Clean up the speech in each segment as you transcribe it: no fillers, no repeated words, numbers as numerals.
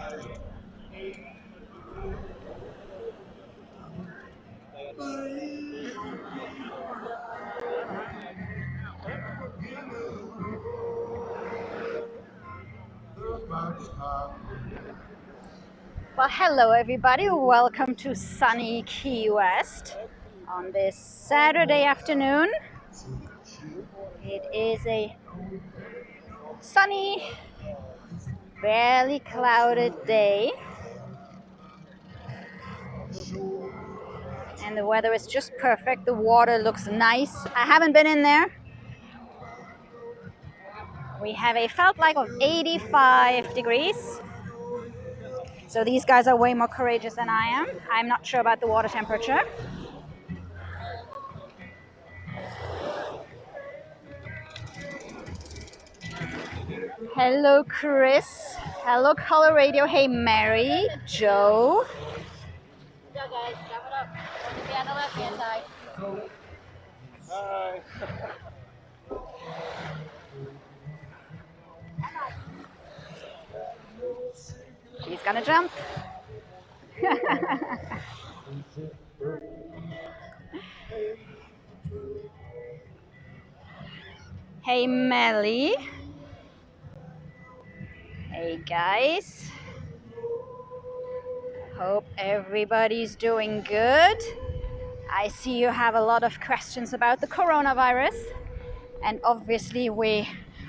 Well, hello everybody. Welcome to sunny Ki-West on this Saturday afternoon. It is a sunny, barely clouded day, and the weather is just perfect. The water looks nice. I haven't been in there. We have a felt like of 85 degrees. So these guys are way more courageous than I am. I'm not sure about the water temperature. Hello, Chris. Hello, Color Radio. Hey, Mary, Joe. Go, guys. Wrap it up. Want to be on the left-hand side. Hi. He's gonna jump. Hey, Melly. Hey, guys. Hope everybody's doing good. I see you have a lot of questions about the coronavirus, and obviously we're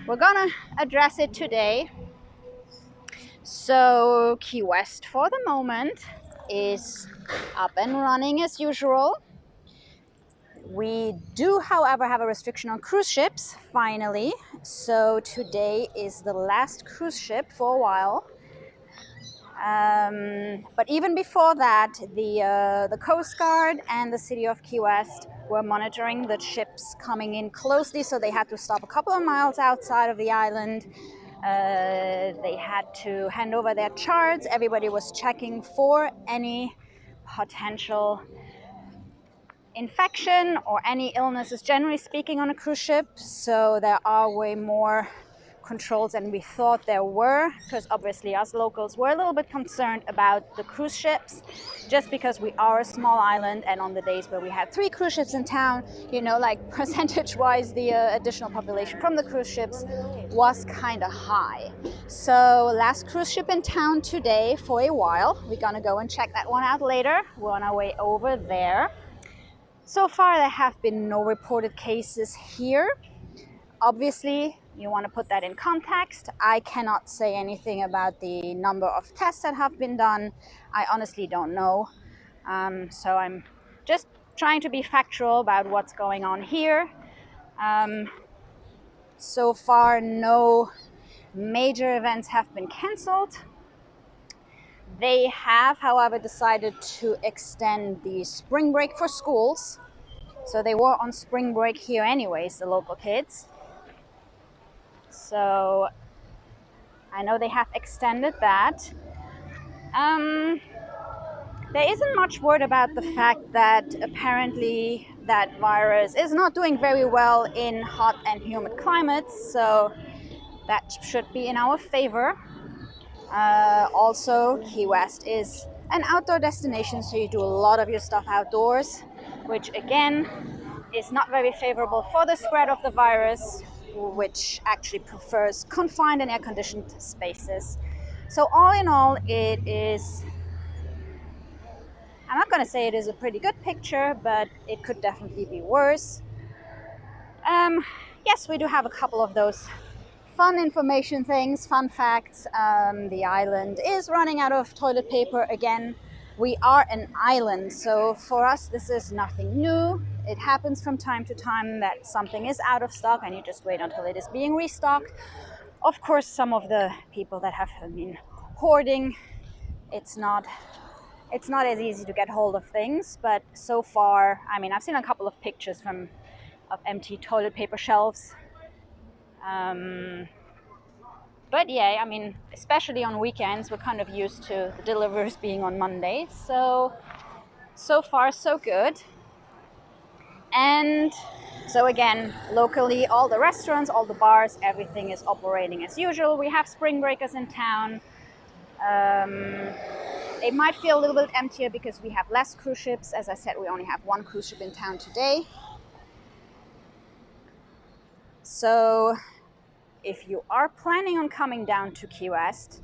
gonna address it today. So Ki-West for the moment is up and running as usual. We do, however, have a restriction on cruise ships, finally. So today is the last cruise ship for a while. But even before that, the Coast Guard and the city of Ki-West were monitoring the ships coming in closely, so they had to stop a couple of miles outside of the island. They had to hand over their charts. Everybody was checking for any potential infection or any illnesses, generally speaking, on a cruise ship. So there are way more controls than we thought there were, because obviously us locals were a little bit concerned about the cruise ships, just because we are a small island, and on the days where we had 3 cruise ships in town, you know, like percentage wise, the additional population from the cruise ships was kind of high. So last cruise ship in town today for a while. We're gonna go and check that one out later. We're on our way over there. So far there have been no reported cases here. Obviously, you want to put that in context. I cannot say anything about the number of tests that have been done. I honestly don't know. So I'm just trying to be factual about what's going on here. So far, no major events have been canceled. They have, however, decided to extend the spring break for schools. So they were on spring break here anyways, the local kids. So I know they have extended that. There isn't much word about the fact that apparently that virus is not doing very well in hot and humid climates, so that should be in our favor. Also, Ki-West is an outdoor destination, so you do a lot of your stuff outdoors, which again is not very favorable for the spread of the virus, which actually prefers confined and air-conditioned spaces. So all in all, it is, I'm not going to say it is a pretty good picture, but it could definitely be worse. Yes, we do have a couple of those fun information things, fun facts. The island is running out of toilet paper again. We are an island, so for us this is nothing new. It happens from time to time that something is out of stock and you just wait until it is being restocked. Of course, some of the people that have been hoarding, it's not as easy to get hold of things, but so far, I mean, I've seen a couple of pictures of empty toilet paper shelves. But yeah, I mean, especially on weekends, we're kind of used to the deliveries being on Monday. So far, so good. And so again, locally, all the restaurants, all the bars, everything is operating as usual. We have spring breakers in town. They might feel a little bit emptier because we have less cruise ships. As I said, we only have one cruise ship in town today. So if you are planning on coming down to Ki-West,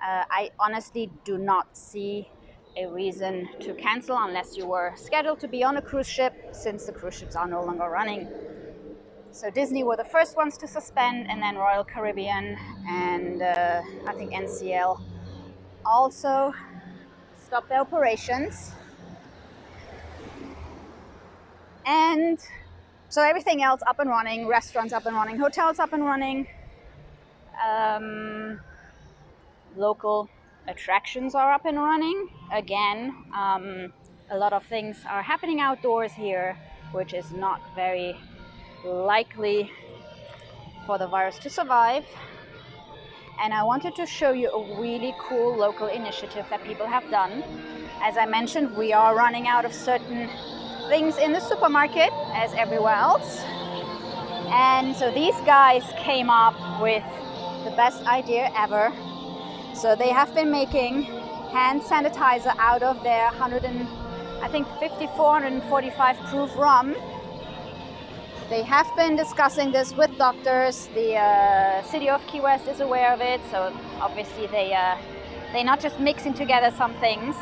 I honestly do not see a reason to cancel unless you were scheduled to be on a cruise ship, since the cruise ships are no longer running. So Disney were the first ones to suspend, and then Royal Caribbean and I think NCL also stopped their operations. And so everything else up and running, restaurants up and running, hotels up and running, local attractions are up and running. Again, a lot of things are happening outdoors here, which is not very likely for the virus to survive. And I wanted to show you a really cool local initiative that people have done. As I mentioned, we are running out of certain things in the supermarket, as everywhere else. And so these guys came up with the best idea ever. So they have been making hand sanitizer out of their 445 proof rum. They have been discussing this with doctors. The city of Key West is aware of it, so obviously they're not just mixing together some things,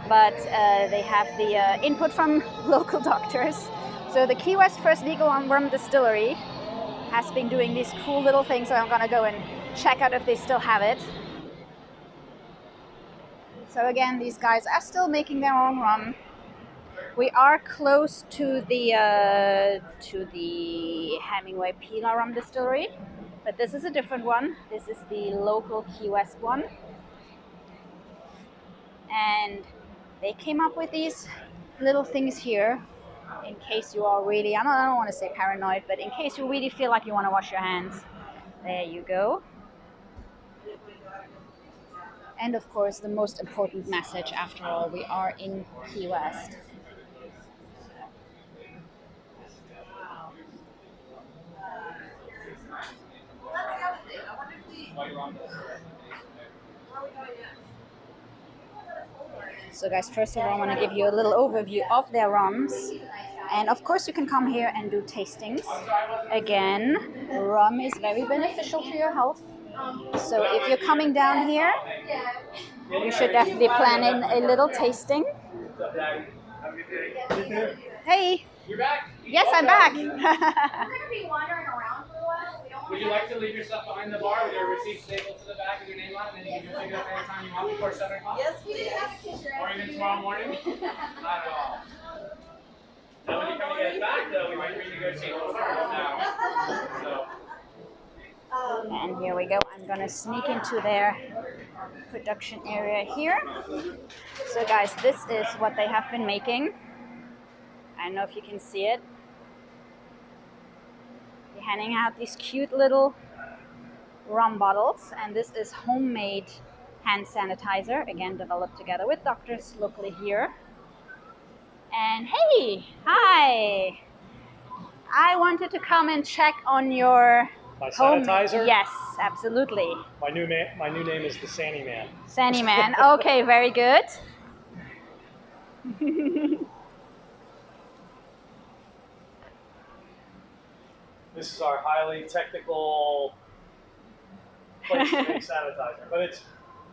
but they have the input from local doctors. So the Key West First Legal Rum Distillery has been doing these cool little things, so I'm gonna go and check out if they still have it. So again, these guys are still making their own rum. We are close to the Hemingway Pila Rum Distillery, but this is a different one. This is the local Key West one. And they came up with these little things here in case you are really, I don't want to say paranoid, but in case you really feel like you want to wash your hands. There you go. And of course, the most important message, after all, we are in Key West. So guys, first of all, I want to give you a little overview of their rums. And of course you can come here and do tastings. Again, rum is very beneficial to your health. So if you're coming down here, you should definitely plan in a little tasting. Hey! You're back? Yes, I'm back. We're going to be wandering around for a while. Would you like to leave your stuff behind the bar with your receipt stapled to the back with your name on it, and then you can pick it up anytime you want before 7 o'clock? Yes, we did have a kitchen. Or even tomorrow morning? Not at all. Now when you come to get it back, though, we might renegotiate those terms now. And here we go. I'm going to sneak into their production area here. So guys, this is what they have been making. I don't know if you can see it. They're handing out these cute little rum bottles, and this is homemade hand sanitizer, again developed together with doctors locally here. And hey, hi! I wanted to come and check on your my sanitizer. Yes, absolutely. My new name is the Sandy Man. Sandy Man. Okay, very good. This is our highly technical place to make sanitizer. But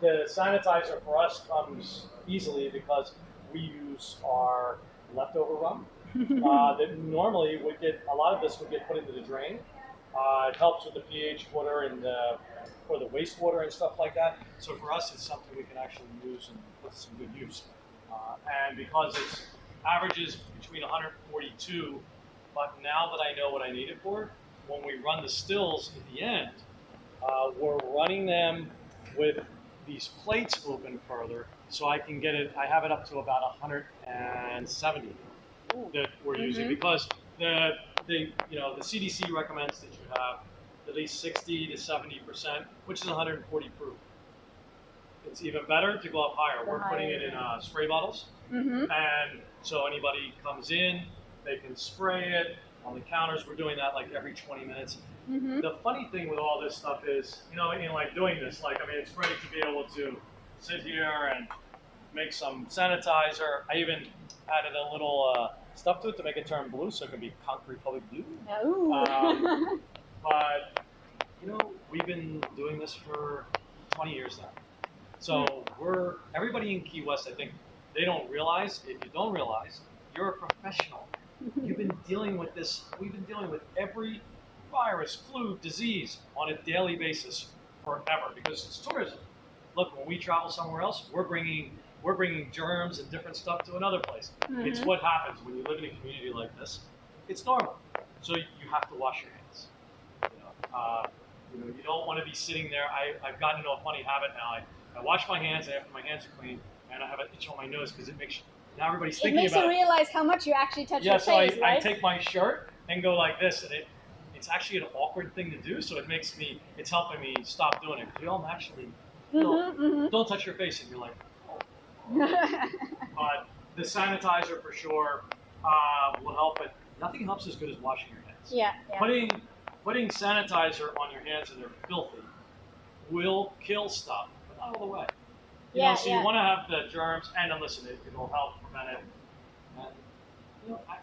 the sanitizer for us comes easily because we use our leftover rum. That normally would get, a lot of this would get put into the drain. It helps with the pH water and for the wastewater and stuff like that. So for us, it's something we can actually use and put to some good use. And because it averages between 142, but now that I know what I need it for, when we run the stills at the end, we're running them with these plates open further, so I can get it. I have it up to about 170 that we're using, because the CDC recommends that you have at least 60 to 70%, which is 140 proof. It's even better to go up higher. We're putting it in spray bottles, and so anybody comes in, they can spray it on the counters. We're doing that like every 20 minutes, Mm-hmm. The funny thing with all this stuff is, you know, in like doing this, like, I mean, it's great to be able to sit here and make some sanitizer. I even added a little stuff to it to make it turn blue, so it can be Concrete Republic blue. Ooh. But you know, we've been doing this for 20 years now. So everybody in Key West, I think, they don't realize. If you don't realize, you're a professional. You've been dealing with this. We've been dealing with every virus, flu, disease on a daily basis forever because it's tourism. Look, when we travel somewhere else, we're bringing germs and different stuff to another place. Mm-hmm. It's what happens when you live in a community like this. It's normal. So you have to wash your hands. You don't want to be sitting there. I've gotten into a funny habit now. I wash my hands after my hands are clean, and I have an itch on my nose because it makes now everybody's thinking about it. It makes you realize how much you actually touch your face, so right? I take my shirt and go like this, and it's actually an awkward thing to do. So it's helping me stop doing it because you all naturally don't touch your face, and you're like, oh. But the sanitizer for sure will help, but nothing helps as good as washing your hands. Yeah. Putting sanitizer on your hands and they're filthy will kill stuff, but not all the way. You want to have the germs, and then listen, it'll help prevent it.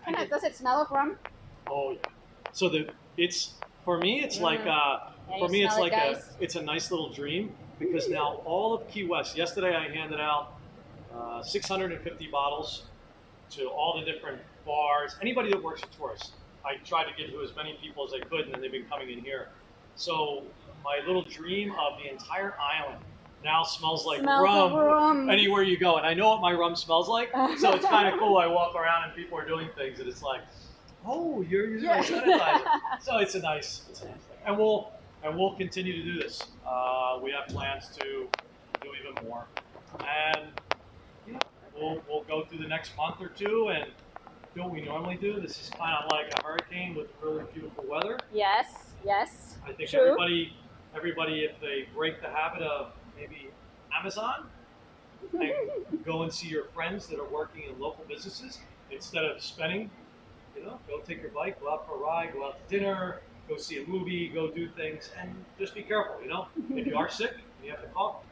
And, does it smell of rum? Oh yeah. So for me, it's like it's a nice little dream because now all of Key West. Yesterday, I handed out 650 bottles to all the different bars. Anybody that works with tourists. I tried to get to as many people as I could, and then they've been coming in here. So my little dream of the entire island now smells like rum anywhere you go. And I know what my rum smells like, so it's kind of cool. I walk around and people are doing things, and it's like, oh, you're using my sanitizer. So it's a nice thing. And we'll continue to do this. We have plans to do even more, and we'll go through the next month or two and do what we normally do. This is kind of like a hurricane with really beautiful weather. Yes. I think True. everybody, if they break the habit of maybe Amazon and go and see your friends that are working in local businesses instead of spending, go take your bike, go out for a ride, go out to dinner, go see a movie, go do things, and just be careful. If you are sick and you have to cough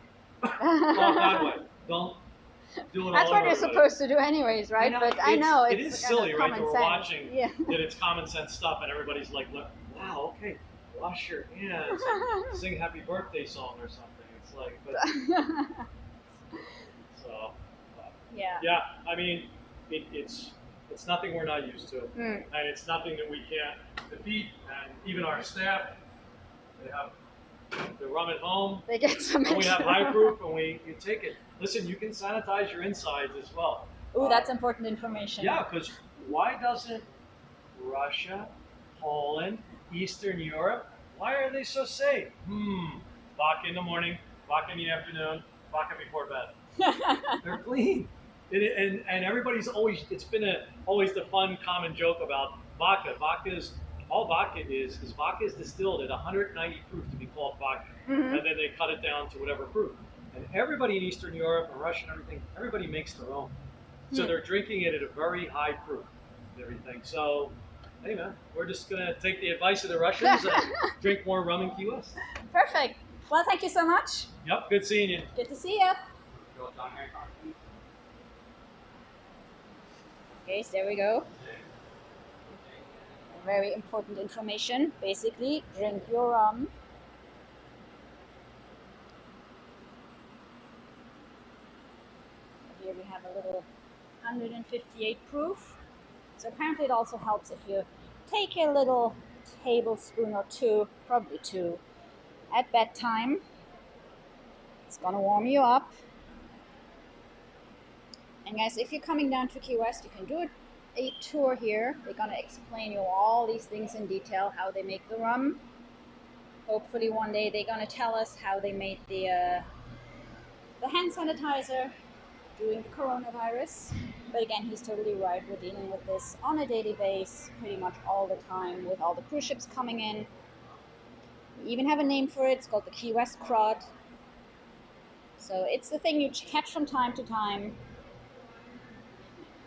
that way. Don't. That's what you're supposed to do anyways, right? I know it is silly, right? That we're watching that it's common sense stuff, and everybody's like, wow, okay, wash your hands, and sing happy birthday song or something. It's like, yeah. I mean, it's nothing we're not used to, and it's nothing that we can't defeat. And even our staff, they have the rum at home. They get some. And we have high proof, and you take it. Listen, you can sanitize your insides as well. Ooh, that's important information. Yeah, because why doesn't Russia, Poland, Eastern Europe, why are they so safe? Vodka in the morning, vodka in the afternoon, vodka before bed. They're clean. And everybody's it's been always the fun common joke about vodka. All vodka is distilled at 190 proof to be called vodka. And then they cut it down to whatever proof. And everybody in Eastern Europe and Russia and everything, everybody makes their own. So they're drinking it at a very high proof and everything. So, hey man, we're just going to take the advice of the Russians and drink more rum in Ki-West. Perfect. Well, thank you so much. Yep, good seeing you. Good to see you. Okay, so there we go. Very important information. Basically, drink your rum. Here we have a little 158 proof. So apparently it also helps if you take a little tablespoon or two, probably two, at bedtime. It's gonna warm you up. And guys, if you're coming down to Key West, you can do a tour here. They're gonna explain you all these things in detail, how they make the rum. Hopefully one day they're gonna tell us how they made the hand sanitizer during the coronavirus. But again, he's totally right. We're dealing with this on a daily basis, pretty much all the time, with all the cruise ships coming in. We even have a name for it. It's called the Key West Crud. So it's the thing you catch from time to time,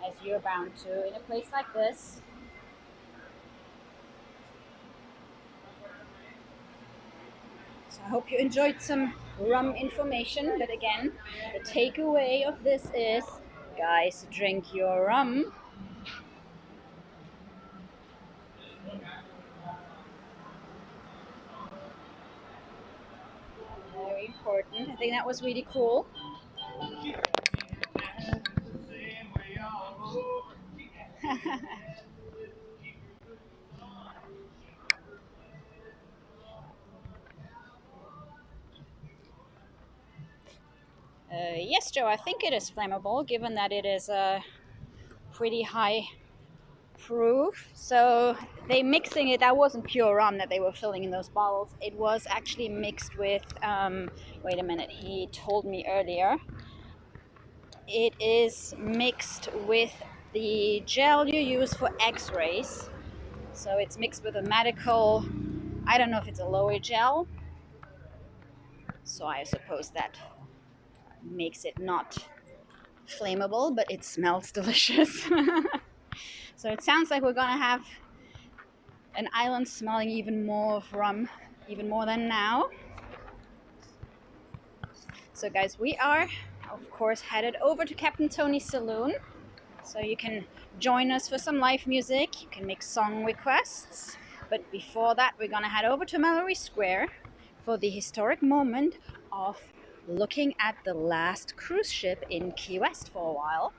as you're bound to in a place like this. I hope you enjoyed some rum information, but again, the takeaway of this is, guys, drink your rum. Very important. I think that was really cool. Yes, Joe, I think it is flammable, given that it is a pretty high proof. So they mixing it. That wasn't pure rum that they were filling in those bottles. It was actually mixed with. Wait a minute. He told me earlier. It is mixed with the gel you use for X-rays. So it's mixed with a medical. I don't know if it's a lower gel. So I suppose that makes it not flammable, but it smells delicious. So it sounds like we're gonna have an island smelling even more of rum, even more than now. So guys, we are of course headed over to Captain Tony's Saloon. So you can join us for some live music, you can make song requests. But before that, we're gonna head over to Mallory Square for the historic moment of looking at the last cruise ship in Ki-West for a while.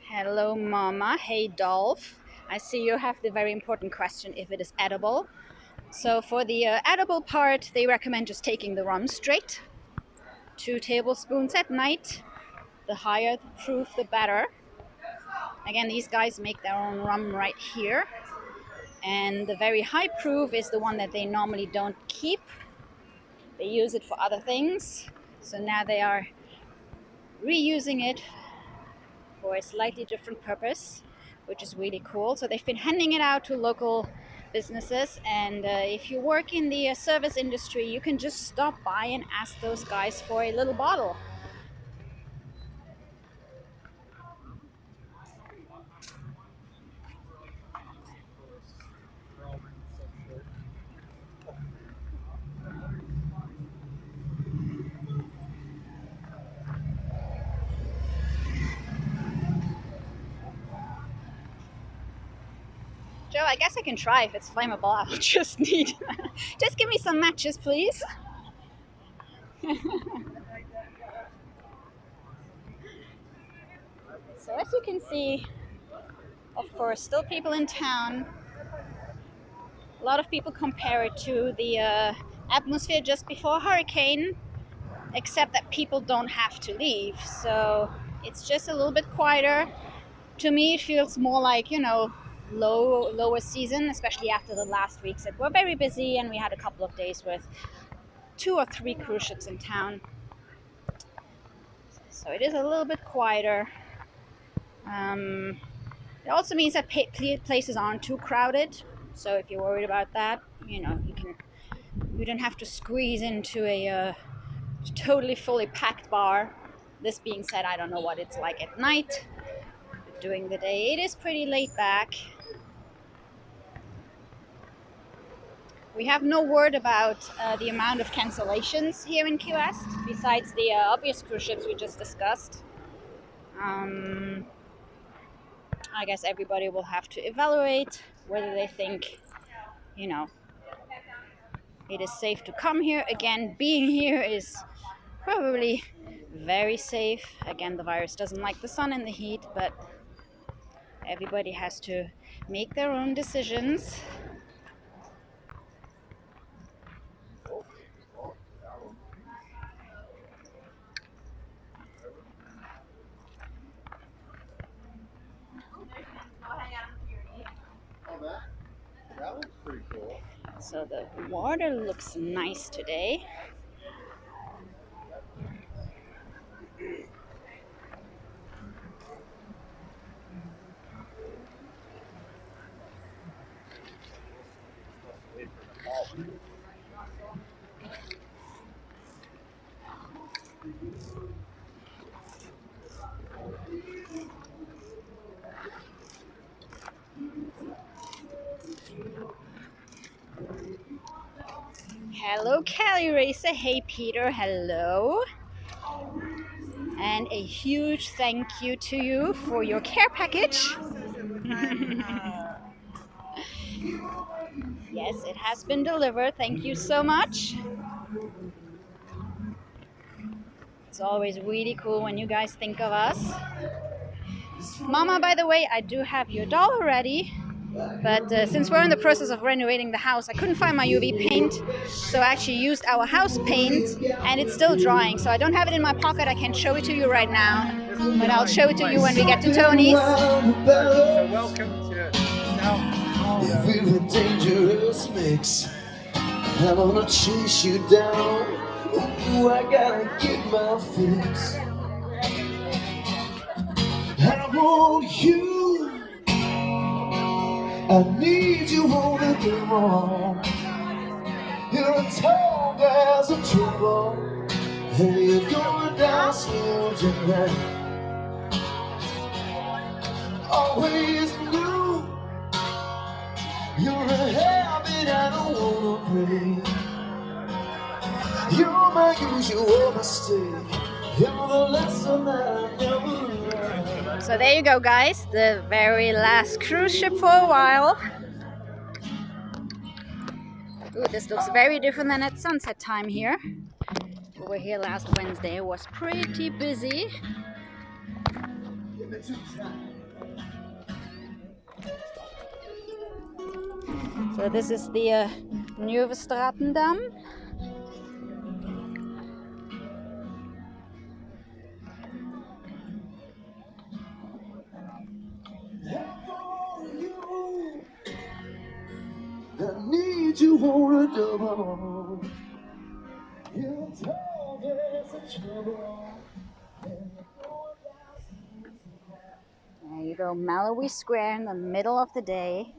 Hello, Mama. Hey, Dolph. I see you have the very important question if it is edible. So, for the edible part, they recommend just taking the rum straight. 2 tablespoons at night. The higher the proof, the better. Again, these guys make their own rum right here. And the very high proof is the one that they normally don't keep. They use it for other things. So now they are reusing it for a slightly different purpose, which is really cool. So they've been handing it out to local businesses, and if you work in the service industry, you can just stop by and ask those guys for a little bottle. Joe, I guess I can try if it's flammable. I'll just need just give me some matches, please. So as you can see, of course, still people in town. A lot of people compare it to the atmosphere just before a hurricane, except that people don't have to leave. So it's just a little bit quieter. To me, it feels more like, lower season, especially after the last weeks that were very busy, and we had a couple of days with 2 or 3 cruise ships in town. So it is a little bit quieter. It also means that places aren't too crowded. So if you're worried about that, you don't have to squeeze into a totally fully packed bar. This being said, I don't know what it's like at night. But during the day, it is pretty laid back. We have no word about the amount of cancellations here in Ki-West, besides the obvious cruise ships we just discussed. I guess everybody will have to evaluate whether they think, it is safe to come here. Again, being here is probably very safe. Again, the virus doesn't like the sun and the heat, but everybody has to make their own decisions. That looks pretty cool. So the water looks nice today. Hello, Cali Racer. Hey, Peter. Hello. And a huge thank you to you for your care package. Yes, it has been delivered. Thank you so much. It's always really cool when you guys think of us. Mama, by the way, I do have your doll already. But since we're in the process of renovating the house, I couldn't find my UV paint, so I actually used our house paint, and it's still drying. So I don't have it in my pocket. I can't show it to you right now, but I'll show it to you when we get to Tony's. So welcome to Southernmost. We're a dangerous mix. I'm gonna chase you down. Ooh, I gotta get my fix. I want you. I need you all the day long. You're a tall glass of trouble, and you're going down slow tonight. Always knew you're a habit I don't wanna break. You're my usual mistake. You're the lesson that I never learned. So there you go, guys. The very last cruise ship for a while. Ooh, this looks very different than at sunset time here. We were here last Wednesday. It was pretty busy. So this is the Nieuwe Stratendam. I need you on a double. You're tall, there's a trouble. There you go, Malawi Square in the middle of the day.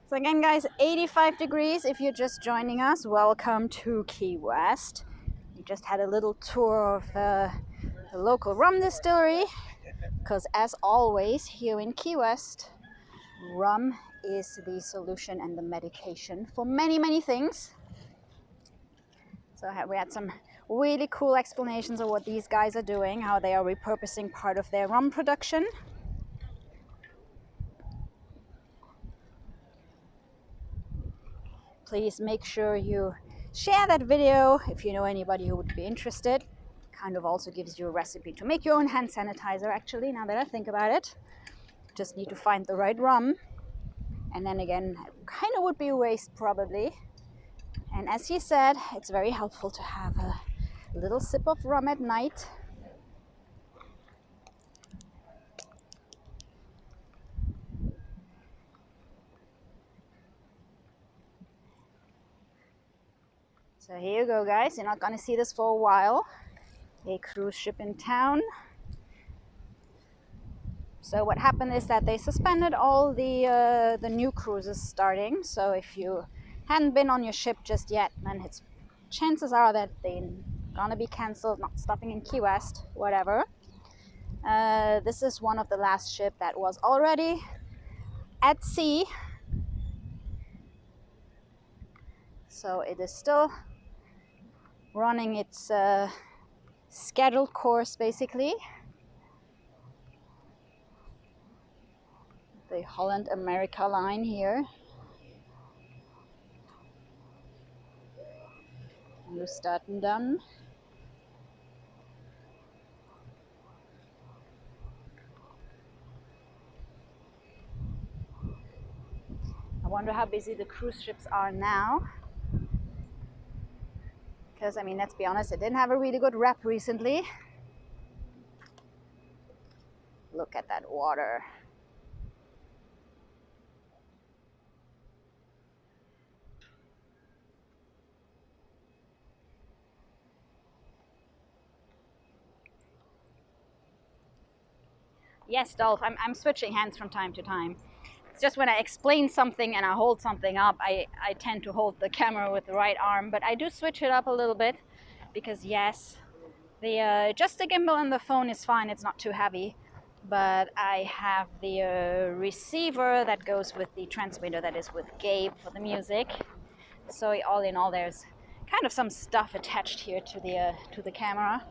So again, guys, 85 degrees if you're just joining us. Welcome to Ki-West. We just had a little tour of the local rum distillery, because as always here in Ki-West, rum is the solution and the medication for many, many things. So we had some really cool explanations of what these guys are doing, how they are repurposing part of their rum production. Please make sure you share that video if you know anybody who would be interested. Kind of also gives you a recipe to make your own hand sanitizer, actually, now that I think about it. Just need to find the right rum. And then again, kind of would be a waste probably. And as he said, it's very helpful to have a little sip of rum at night. So here you go, guys. You're not going to see this for a while. A cruise ship in town. So what happened is that they suspended all the new cruises starting. So if you hadn't been on your ship just yet, then chances are that they're gonna be cancelled, not stopping in Ki-West, whatever. This is one of the last ship that was already at sea. So it is still running its scheduled course, basically. The Holland America line here. Nieuwe Stratendam. I wonder how busy the cruise ships are now. Because, I mean, let's be honest, it didn't have a really good rep recently. look at that water. Yes, Dolph, I'm switching hands from time to time. It's just when I explain something and I hold something up, I tend to hold the camera with the right arm, but I do switch it up a little bit because yes, just the gimbal on the phone is fine, it's not too heavy, but I have the receiver that goes with the transmitter that is with Gabe for the music. So all in all, there's kind of some stuff attached here to the camera.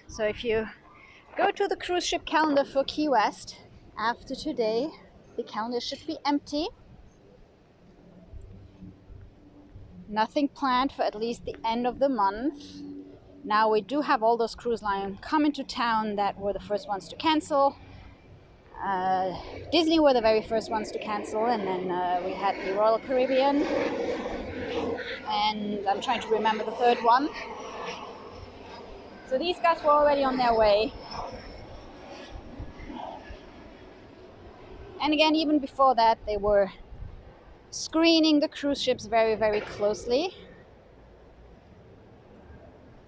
So if you go to the cruise ship calendar for Ki-West, after today, the calendar should be empty. Nothing planned for at least the end of the month. Now we do have all those cruise lines coming to town that were the first ones to cancel. Disney were the very first ones to cancel, and then we had the Royal Caribbean, and I'm trying to remember the third one. So these guys were already on their way. And again, even before that, they were screening the cruise ships very, very closely.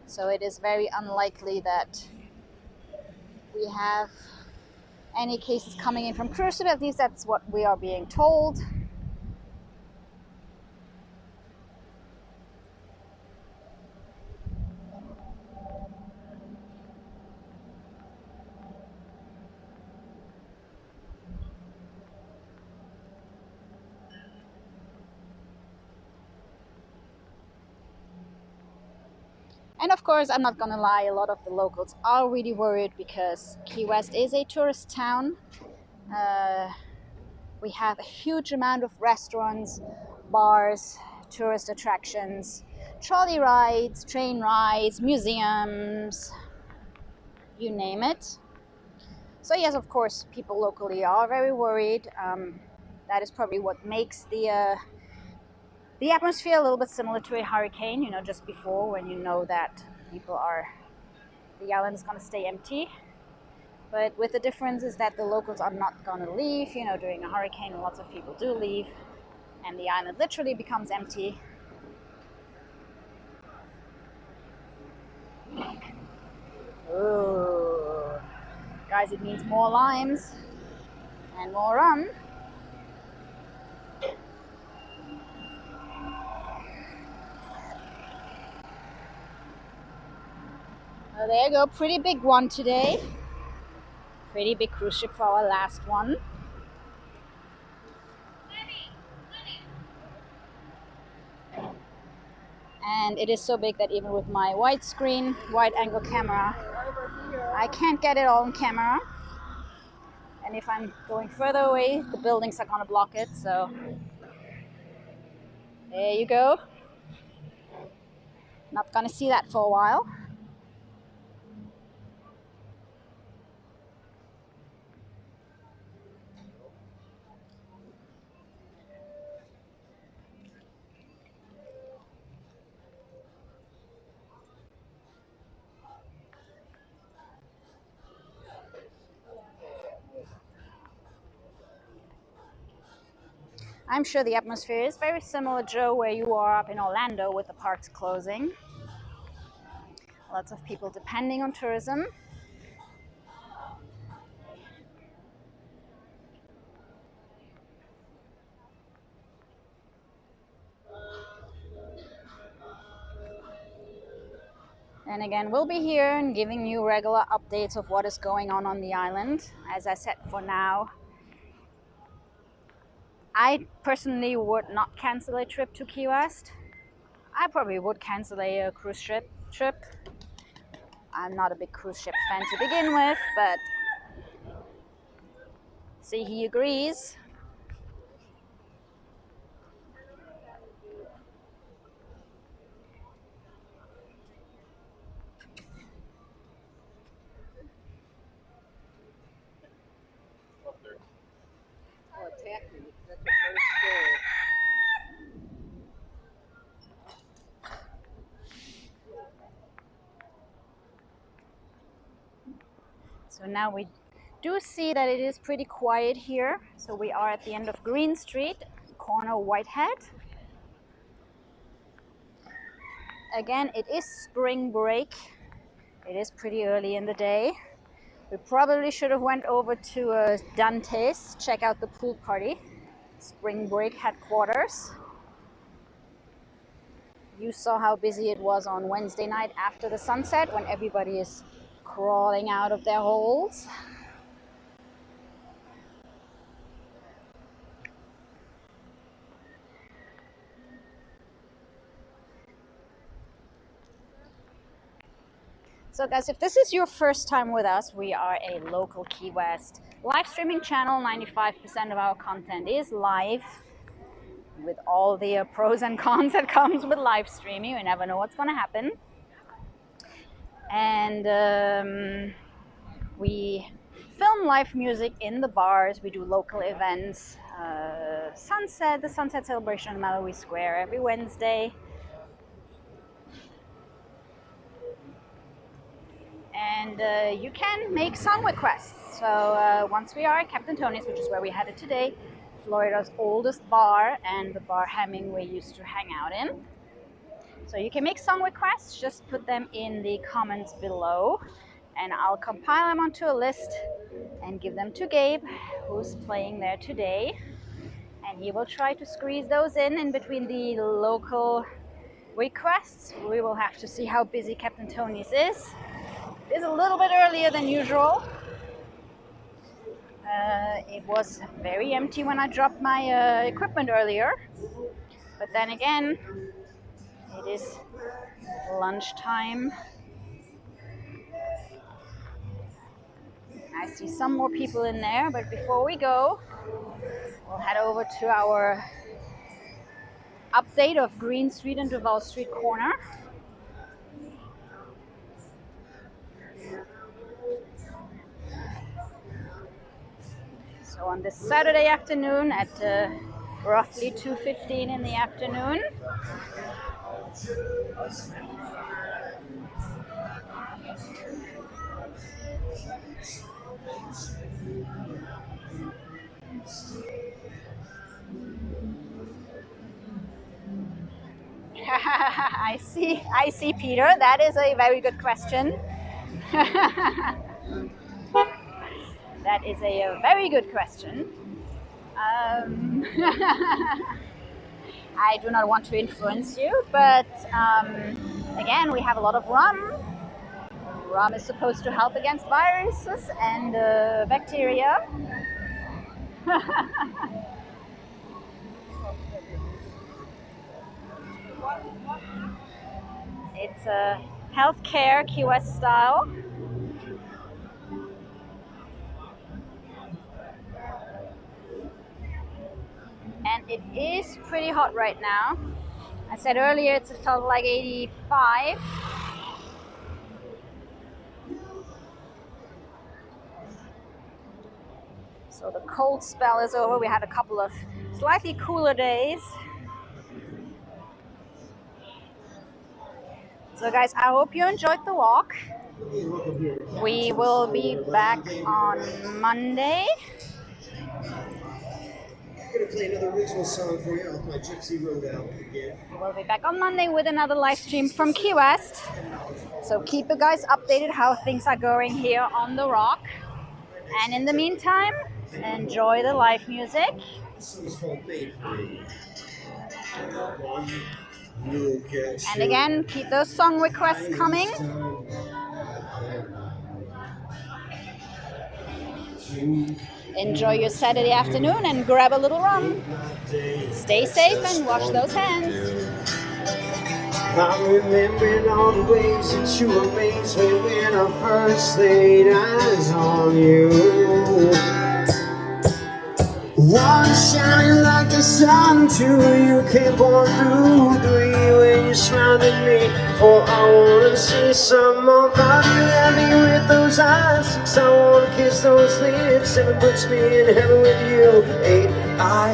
So it is very unlikely that we have any cases coming in from cruise ship. At least that's what we are being told. And of course, I'm not gonna lie, a lot of the locals are really worried because Ki-West is a tourist town. We have a huge amount of restaurants, bars, tourist attractions, trolley rides, train rides, museums, you name it. So yes, of course, people locally are very worried. That is probably what makes the atmosphere a little bit similar to a hurricane, you know, just before, when you know that the island is going to stay empty. But with the difference is that the locals are not going to leave. You know, during a hurricane, lots of people do leave, and the island literally becomes empty. Ooh. Guys, it means more limes and more rum. Well, there you go, pretty big one today. Pretty big cruise ship for our last one. And it is so big that even with my widescreen, wide-angle camera, I can't get it all on camera. And if I'm going further away, the buildings are gonna block it, so there you go. Not gonna see that for a while. I'm sure the atmosphere is very similar, Joe, where you are up in Orlando with the parks closing. Lots of people depending on tourism. And again, we'll be here and giving you regular updates of what is going on the island. As I said, for now, I personally would not cancel a trip to Key West. I probably would cancel a cruise ship trip. I'm not a big cruise ship fan to begin with, but see, he agrees. So now we do see that it is pretty quiet here. So we are at the end of Green Street, corner Whitehead. Again, it is spring break. It is pretty early in the day. We probably should have went over to Dante's, check out the pool party, spring break headquarters. You saw how busy it was on Wednesday night after the sunset when everybody is crawling out of their holes. So guys, if this is your first time with us, we are a local Key West live streaming channel. 95% of our content is live, with all the pros and cons that comes with live streaming. You never know what's going to happen. And we film live music in the bars. We do local events. The Sunset Celebration on Mallory Square every Wednesday. And you can make song requests. So once we are at Captain Tony's, which is where we had it today, Florida's oldest bar and the bar Hemingway used to hang out in. So you can make song requests, just put them in the comments below and I'll compile them onto a list and give them to Gabe, who's playing there today. And he will try to squeeze those in between the local requests. We will have to see how busy Captain Tony's is. It is a little bit earlier than usual. It was very empty when I dropped my equipment earlier. But then again, it is lunchtime. I see some more people in there, but before we go, we'll head over to our update of Green Street and Duval Street corner. So on this Saturday afternoon at roughly 2:15 in the afternoon, I see, Peter. That is a very good question. That is a very good question. I do not want to influence you, but again, we have a lot of rum. Rum is supposed to help against viruses and bacteria. It's a healthcare Ki-West style. And it is pretty hot right now. I said earlier it felt like 85. So the cold spell is over. We had a couple of slightly cooler days. So guys, I hope you enjoyed the walk. We will be back on Monday. I'm going to play another original song for you off my Gypsy Road album again. We'll be back on Monday with another live stream from Key West. So keep you guys updated how things are going here on the Rock. And in the meantime, enjoy the live music. And again, keep those song requests coming. Enjoy your Saturday afternoon and grab a little rum. Stay safe and wash those hands. I'm remembering all the ways that you amazed me when I first laid eyes on you. One shining like the sun, two you came on through, three when you smiled at me. Four, I wanna see some more of you at me with those eyes. Six, I wanna kiss those lips. Seven puts me in heaven with you. Eight, I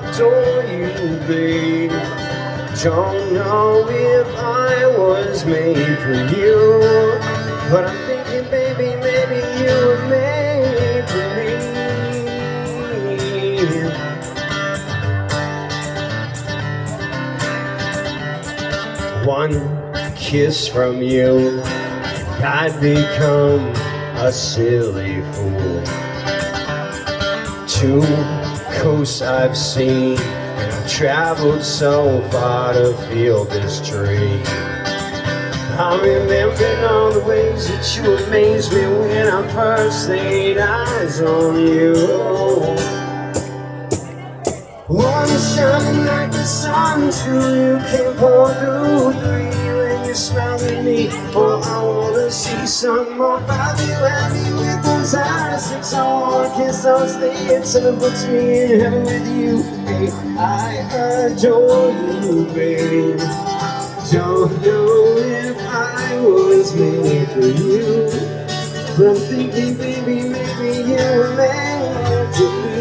adore you, babe. Don't know if I was made for you, but I'm thinking, baby, maybe you were made for me. One kiss from you, I'd become a silly fool. 2 coasts I've seen, and I've traveled so far to feel this dream. I remember all the ways that you amazed me when I first laid eyes on you. One shining like the sun, 2 you came pour through, 3 when you smiled at me. 4 I wanna see some more of you, have you with those eyes. 6 I wanna kiss those lips, 7 puts me in heaven with you. 8 I adore you, babe. Don't know if I was made for you, but I'm thinking, baby, maybe you were meant to be.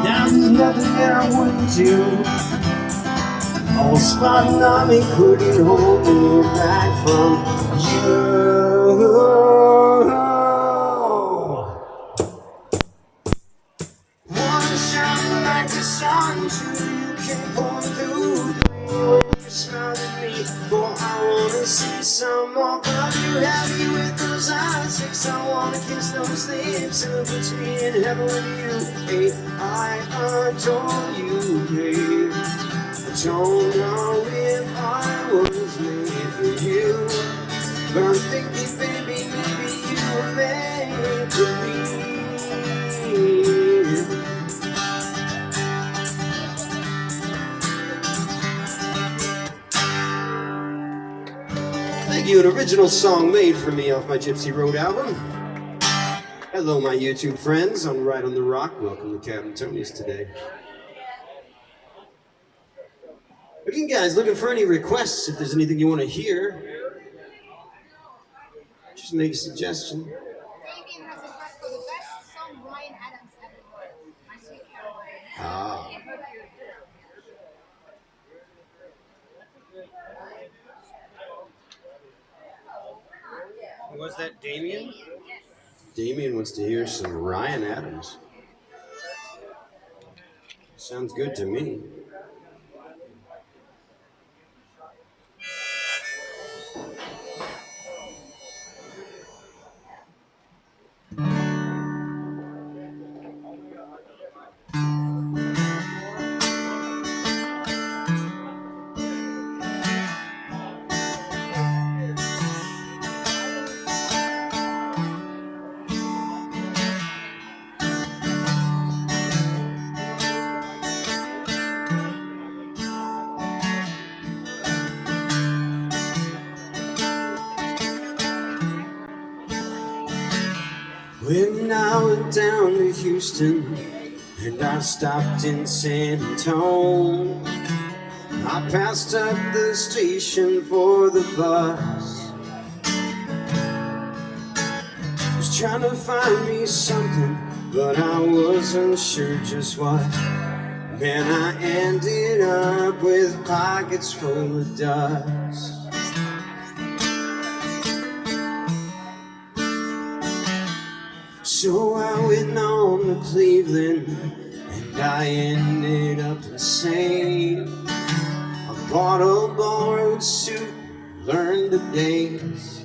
Now there's nothing that I wouldn't do. All spotting on me couldn't hold me back from you. One shining like the sun, 2 you came pour through, 3 when you smiled at me. 4 I wanna see some more of you, have you with those eyes. 6 I wanna kiss those lips, 7 puts me in heaven with you. 8 I adore you, babe. I don't know if I was made for you, but I'm thinking, baby, maybe you were made for me. Thank you, an original song made for me off my Gypsy Road album. Hello, my YouTube friends on Right on the Rock. Welcome to Captain Tony's today. Again, guys, looking for any requests. If there's anything you want to hear, just make a suggestion. Damien has a request for the best song Ryan Adams ever wrote. My Sweet Caroline. Ah. Was that Damien? Damien wants to hear some Ryan Adams. Sounds good to me. When I went down to Houston and I stopped in San Antonio, I passed up the station for the bus. Was trying to find me something, but I wasn't sure just what. Man, I ended up with pockets full of dust. So I went on to Cleveland, and I ended up insane. I bought a borrowed suit, learned the days.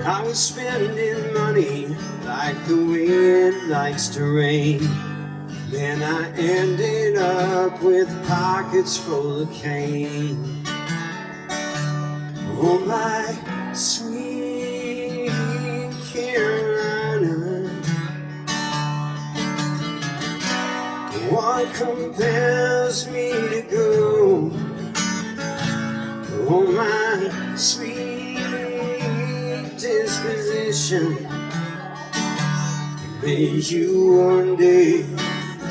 I was spending money like the wind likes to rain. Then I ended up with pockets full of cane. Oh, my sweet Carolina, what compels me to go? Oh, my sweet disposition, may you one day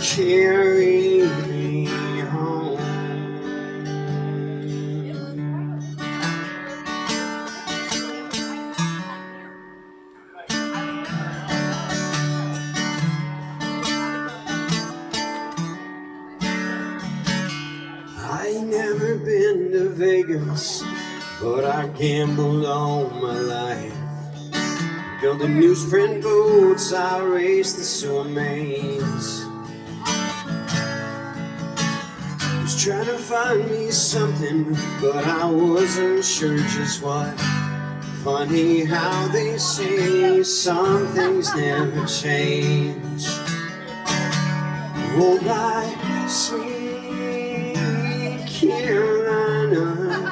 carry me home. but I gambled all my life. Building newsprint boats, I raced the sewer mains. Was trying to find me something, but I wasn't sure just what. Funny how they say some things never change. Oh, my sweet Carolina,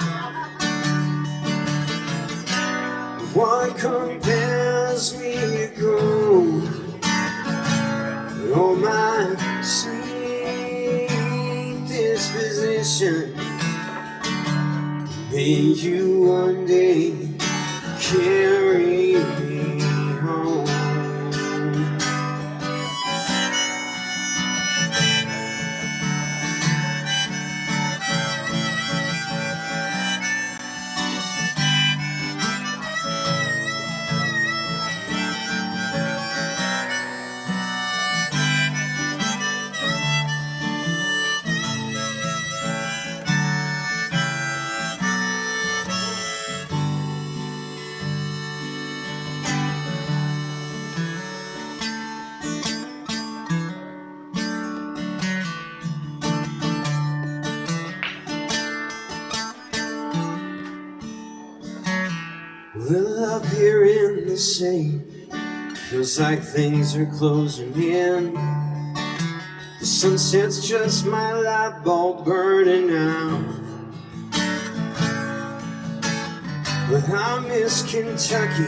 what compels me to go? Oh, my sweet disposition, may you one day carry me home. Well, up here in the sea, feels like things are closing in. The sunset's just my light bulb burning out. But I miss Kentucky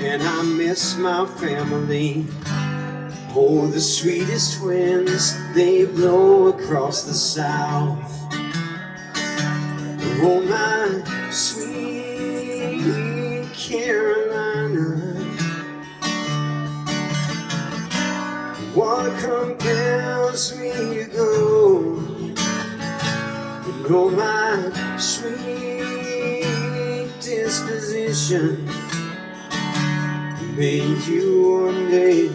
and I miss my family. Oh, the sweetest winds, they blow across the south. Oh, my sweet Carolina, what compels me to go? And oh, my sweet disposition, may you one day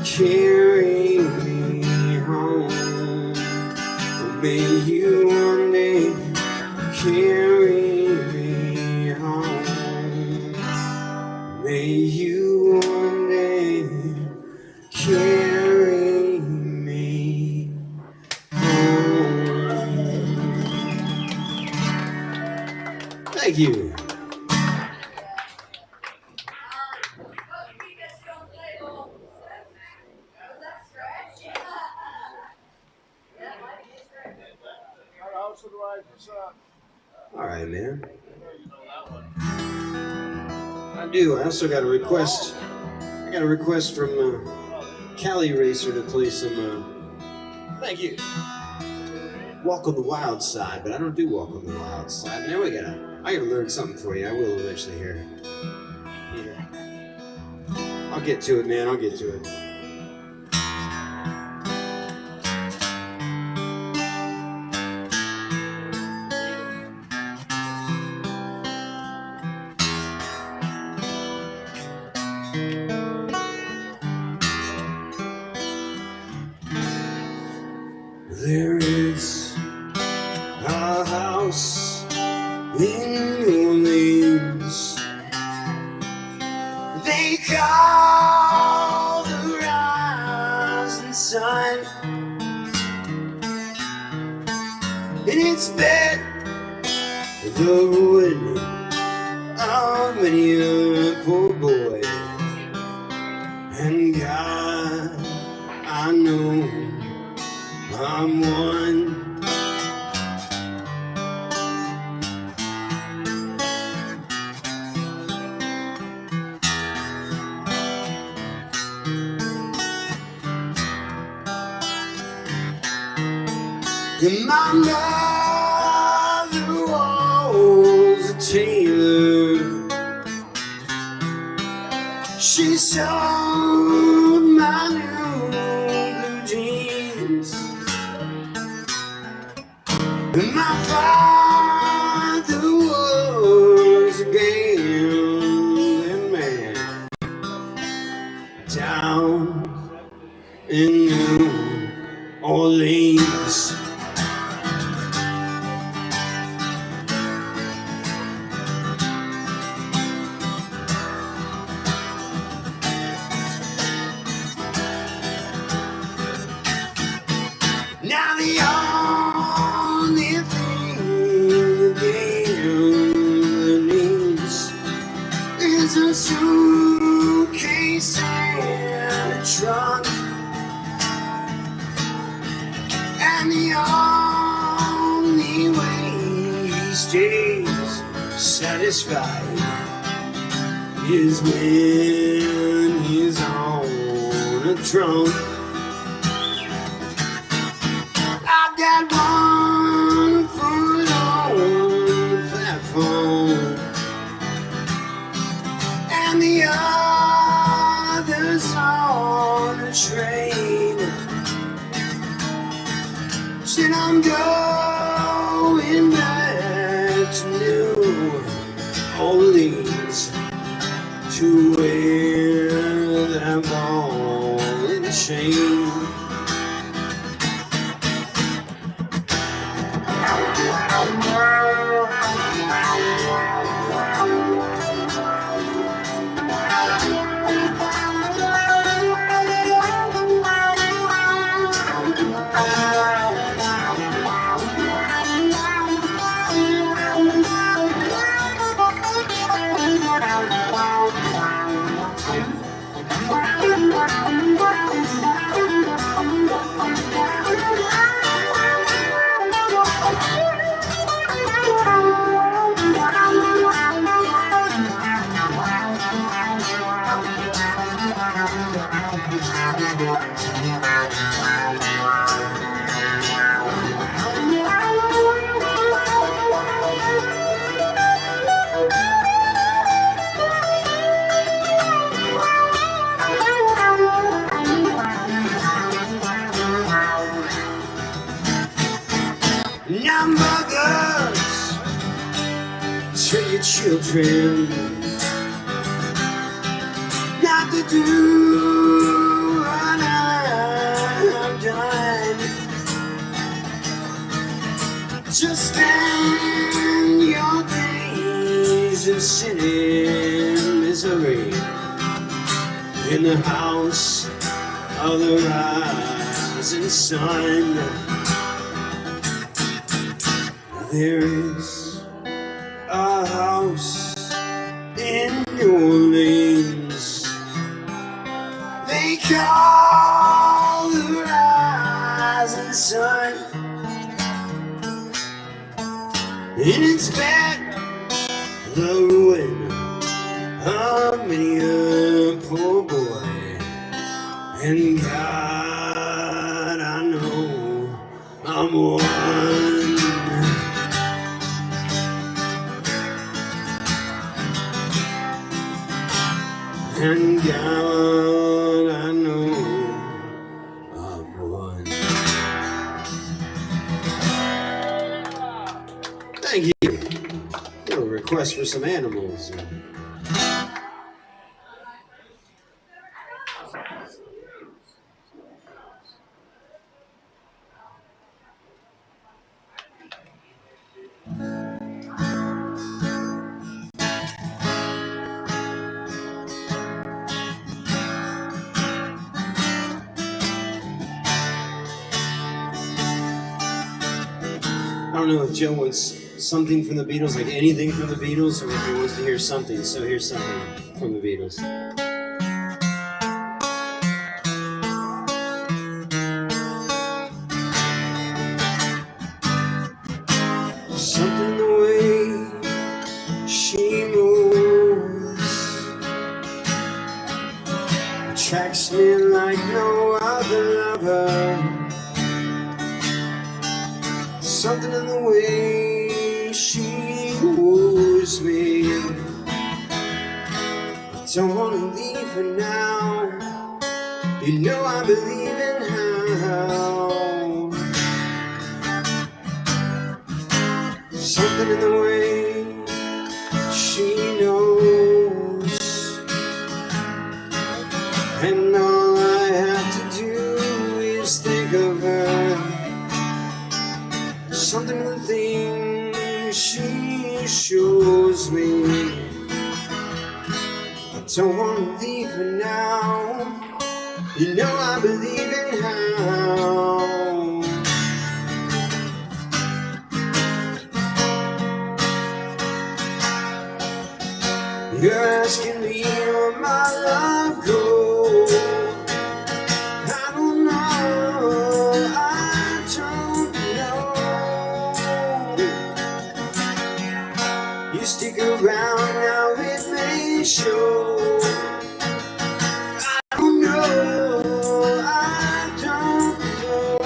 carry me home. May you one day carry me home. May you one day carry me home. Thank you. All right, man. I do. I also got a request. I got a request from Cali Racer to play some. Thank you. Walk on the Wild Side, but I don't do Walk on the Wild Side. Now I gotta learn something for you. I will eventually here. Yeah. I'll get to it, man. I'll get to it. There is a house in New Orleans they call the rising sun, and it's bed the ruin of many a poor boy. And God, I know I'm one. And my mother was a tailor. She sewed my new blue jeans. And my father was a gambling man down in New Orleans. suitcase and a trunk, and the only way he stays satisfied is when he's on a drunk. I've got one foot on the platform and the others on the train. Said I'm going back to New Orleans to wear that ball and chain. Hamburgers to your children, not to do what I've done. Just spend your days of sin and misery in the house of the rising sun. There is a house in New Orleans they call the rising sun, and it's back the ruin of many a poor boy. And God, I know I'm one. And God, I know I'm one. Thank you. A request for some animals. I don't know if Joe wants something from the Beatles, like anything from the Beatles, or if he wants to hear something. So here's something from the Beatles. Something the way she moves attracts me like no other lover. Something in the way she woos me. I don't want to leave her now. You know I believe in her. Something in the way she knows, and all I have to do is think of her. Something in the things she shows me. I don't want to leave her now. You know I believe in her. You're asking me where my love goes. I don't know, I don't know. You stick around now, it may show. I don't know, I don't know.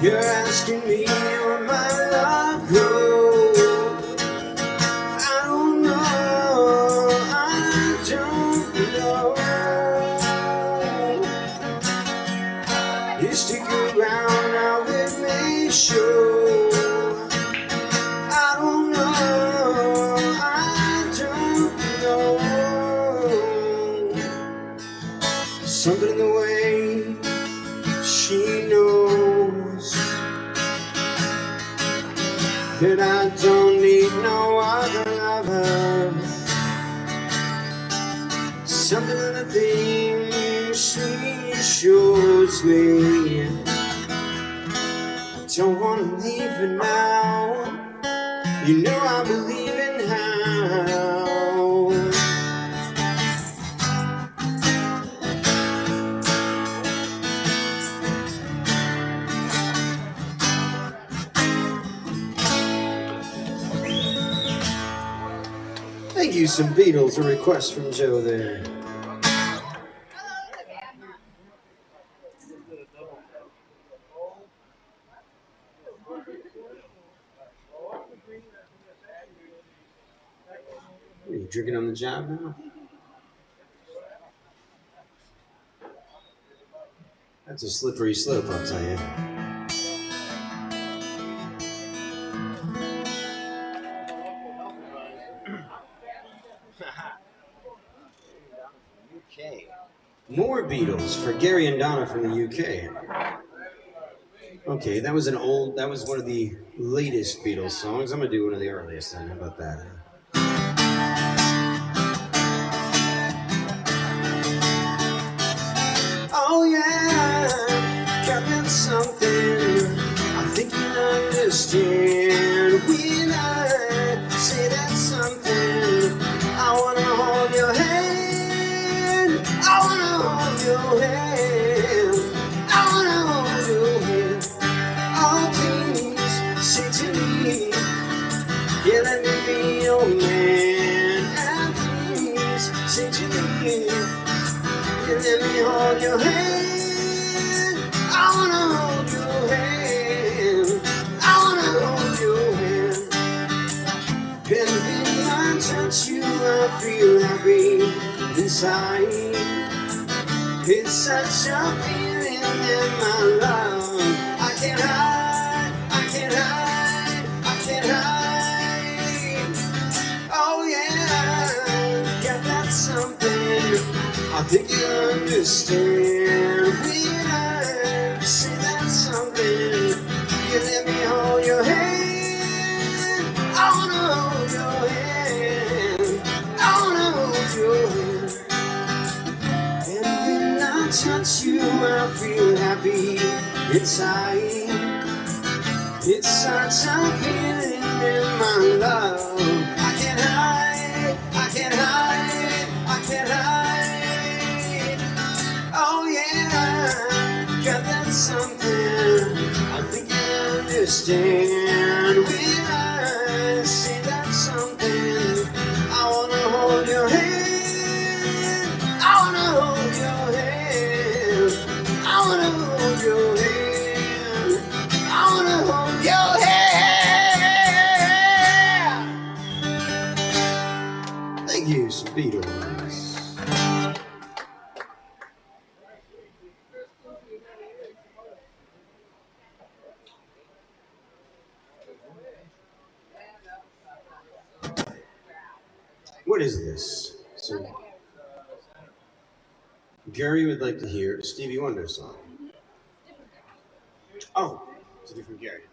You're asking me where my love goes. I don't know, I don't know. You stick around now, it may show. I don't know, I don't know. Something in the way she knows that I don't need no other lover. Something in the things she shows me. Don't wanna leave it now. You know I believe in how. Thank you, some Beatles, a request from Joe there. Are you drinking on the job now? That's a slippery slope, I'll tell you. UK. More Beatles for Gary and Donna from the UK. Okay, that was one of the latest Beatles songs. I'm gonna do one of the earliest then. How about that? Oh yeah, got that something I think you'll understand when I say that something. I wanna hold your hand, I wanna hold your hand, I wanna hold your hand. Oh please, say to me, yeah, let me be your man. And please, say to me, yeah, let me hold your hand. I wanna hold your hand, I wanna hold your hand. And when I touch you, I feel happy inside. It's such a feeling in my love. I can't hide, I can't hide, I can't hide. Oh yeah, got that something I think you understand when I say that something. inside. It's such a feeling in my love. I can't hide, I can't hide, I can't hide. Oh yeah, got that something I think I understand. When I say that something, I wanna hold your hand. I wanna hold your hand. I wanna hold your hand. I wanna hold your hand. Thank you, some Beatles. What is this? So, Gary would like to hear a Stevie Wonder song. Oh, it's a different Gary.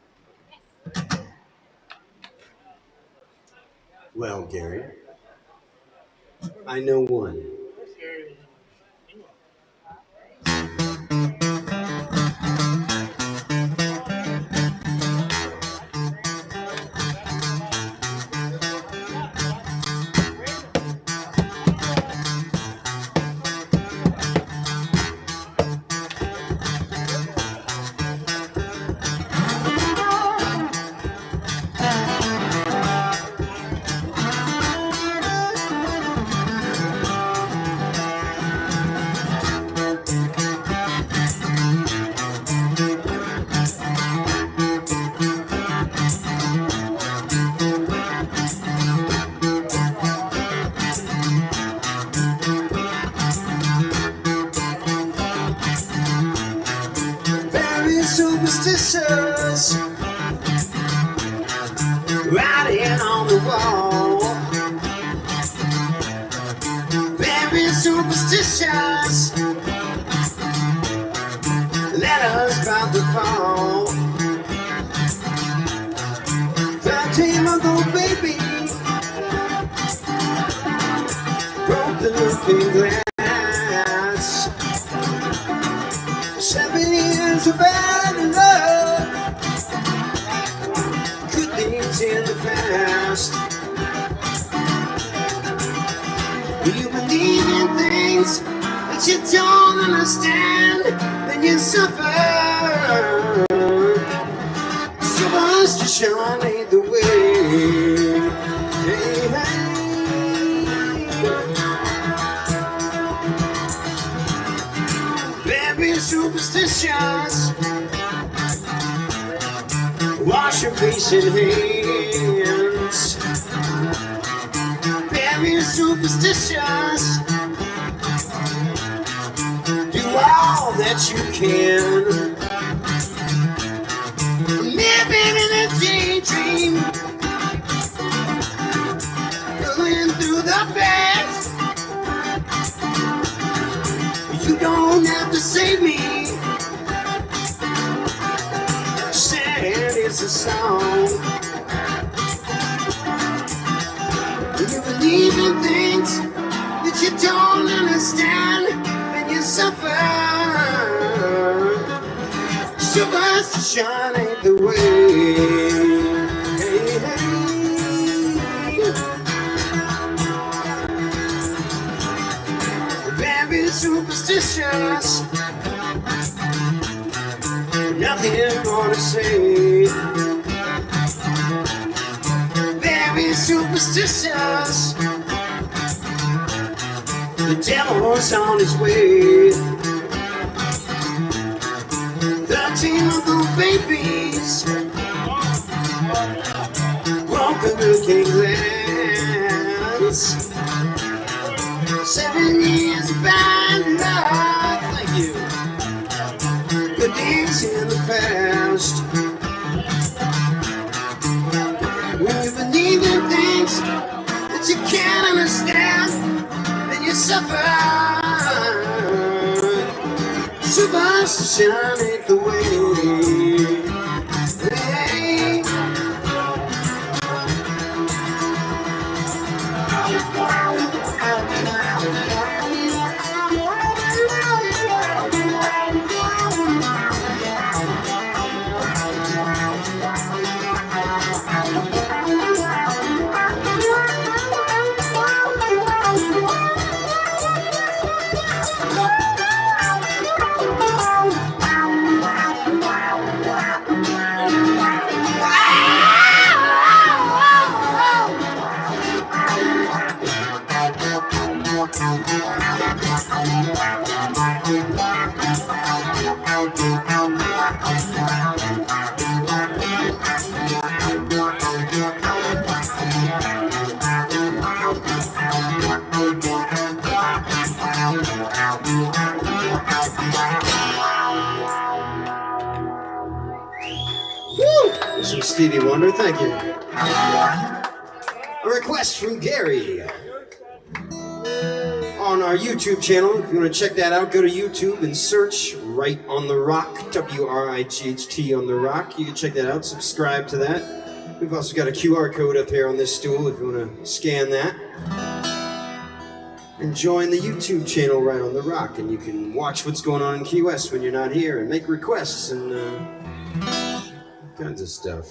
Well, Gary, I know one. Superstitious, writing on the wall. Very superstitious, letters about the fall. 13-month-old baby broke the looking glass. 7 years of bad love, good things in the past. You believe in things that you don't understand, then you suffer. Superstition ain't the way. Hey, hey. Very superstitious, wash your face and hands. Very superstitious, do all that you can. Living in a daydream, going through the best. You don't have to save me. Sad is a song. You believe in things that you don't understand, and you suffer. Superstition ain't the way. Hey, hey. Very superstitious, nothing more to say. Very superstitious, the devil's on his way. 13-month-old babies broke the looking glass. 7 years of bad luck, thank you. Good things in the past. When you believe in things that you can't understand, then you suffer. Superstition ain't the way. Hey. There's some Stevie Wonder, thank you. A request from Gary on our YouTube channel. If you want to check that out, go to YouTube and search Wright on the Rock, W-R-I-G-H-T on the Rock. You can check that out, subscribe to that. We've also got a QR code up here on this stool if you want to scan that. And join the YouTube channel Right on the Rock, and you can watch what's going on in Key West when you're not here and make requests and all kinds of stuff.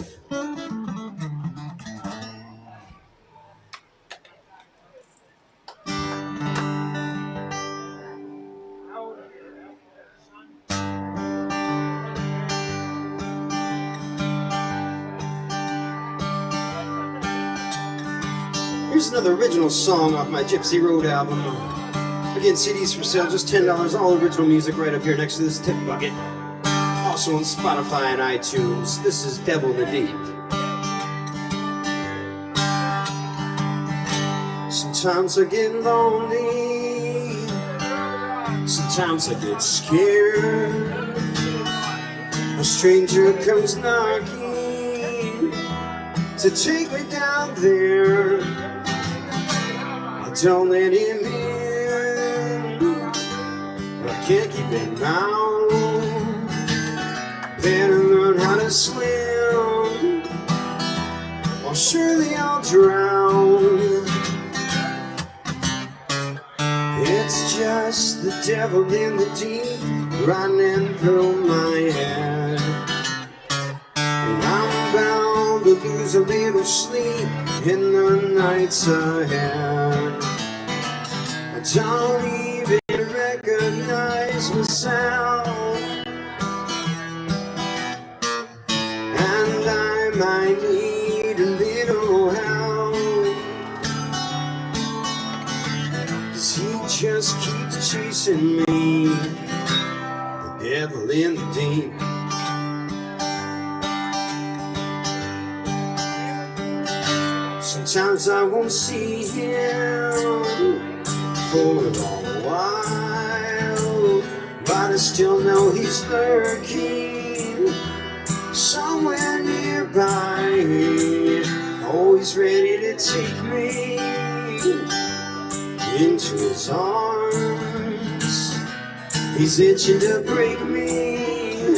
Here's another original song off my Gypsy Road album. Again, CDs for sale, just $10. All original music right up here next to this tip bucket. Also on Spotify and iTunes. This is Devil in the Deep. Sometimes I get lonely. Sometimes I get scared. A stranger comes knocking to take me down there. Don't let him in, but I can't keep him out. Better learn how to swim, or surely I'll drown. It's just the devil in the deep, running through my head. And I'm bound to lose a little sleep in the nights ahead. I don't even recognize myself, and I might need a little help, 'cause he just keeps chasing me, the devil in the deep. Sometimes I won't see him for a long while, but I still know he's lurking somewhere nearby, always ready to take me into his arms. He's itching to break me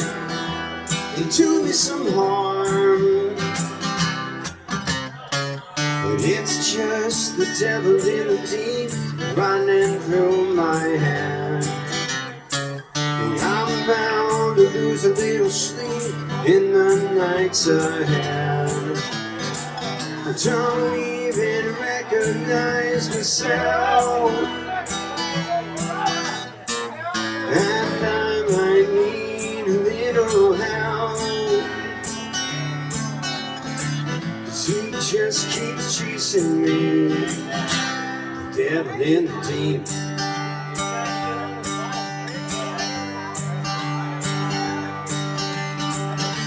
and do me some harm. But it's just the devil in the deep, running through my head. And I'm bound to lose a little sleep in the nights ahead. I don't even recognize myself, and I might need a little help, 'cause he just keeps chasing me, the devil in the deep.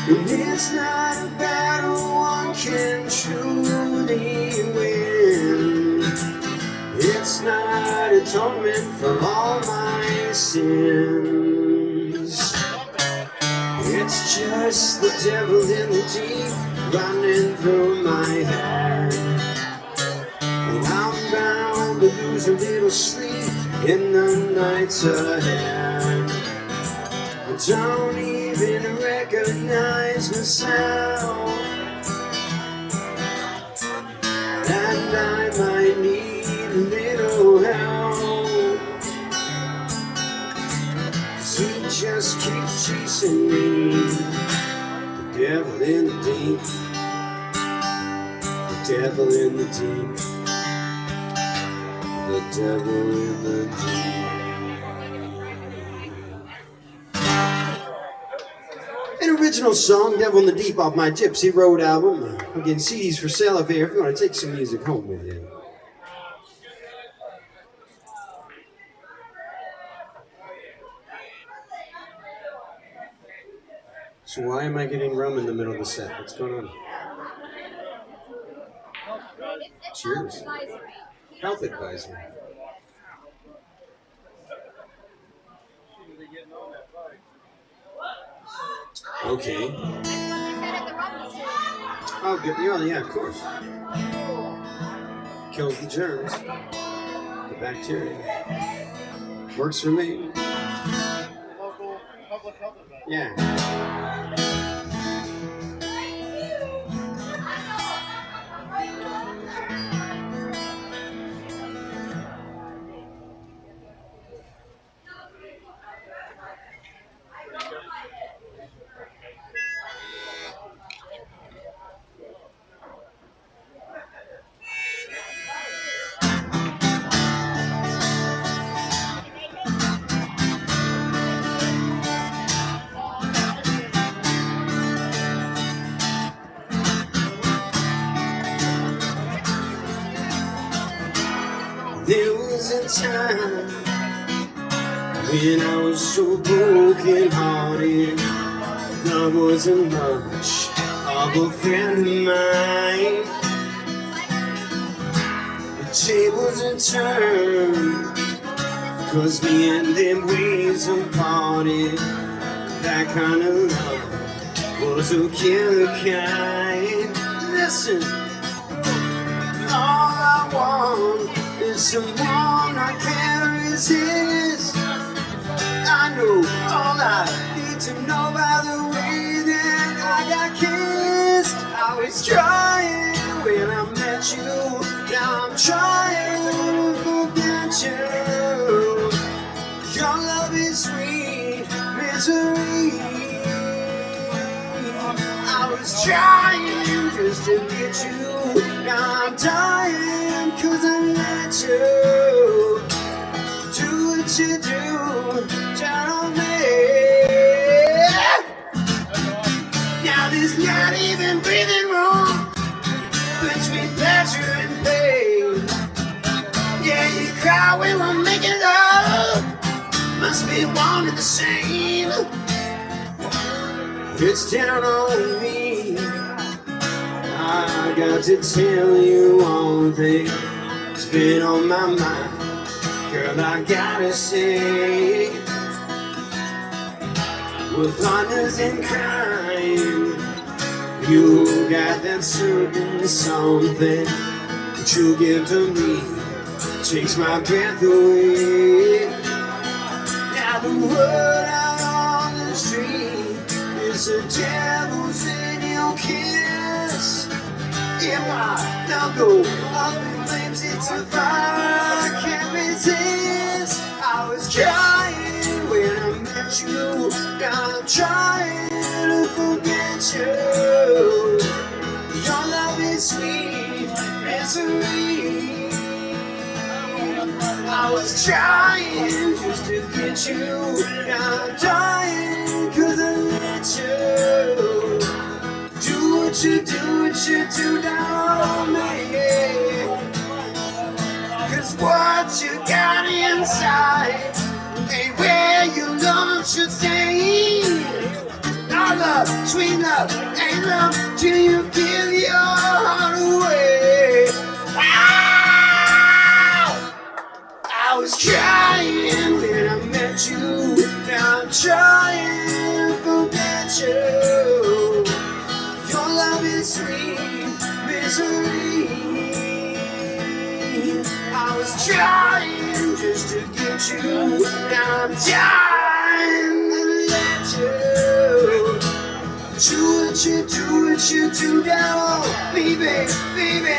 And it's not a battle one can truly win. It's not atonement for all my sins. It's just the devil in the deep, running through my head. And I'm bound to lose a little sleep in the nights ahead. I don't even recognize myself, and I might need a little help, 'cause he just keeps chasing me, the devil in the deep, the devil in the deep, the devil in the deep. An original song, Devil in the Deep, off my Gypsy Road album. Again, CDs for sale up here if you want to take some music home with you. So why am I getting rum in the middle of the set? What's going on? Cheers. Health advisory. Okay. Oh, good. Yeah, of course. Kills the germs, the bacteria. Works for me. Local public health event. Yeah. There was a time when I was so broken hearted. Love wasn't much of a friend of mine. The tables had turned, 'cause me and them ways have parted. That kind of love was a killer kind. Listen, all I want is someone I can resist. I know all I need to know by the way that I got kissed. I was trying when I met you, now I'm trying to forget you. Your love is sweet misery. I was trying just to get you, now I'm dying 'cause I let you do what you do, tell me. Now there's not even breathing room between pleasure and pain. Yeah, you cry when we're making love, must be one and the same. It's down on me, I got to tell you one thing. It's been on my mind, girl, I gotta say, we're partners in crime. You got that certain something that you give to me, takes my breath away. Now the word out on the street is the devil's in your kiss. If I now go up in flames, it's a fire I can't resist. I was trying when I met you, now I'm trying to forget you. Your love is sweet misery. I was trying just to get you, now I'm dying 'cause I let you do what you do down on me. 'Cause what you got inside ain't where your love should stay. Our love, sweet love, ain't love till you give your heart away. Ow! I was trying when I met you, now I'm trying to forget you. Your love is sweet misery. I was trying just to get you, now I'm trying to let you do what you do down on me, baby.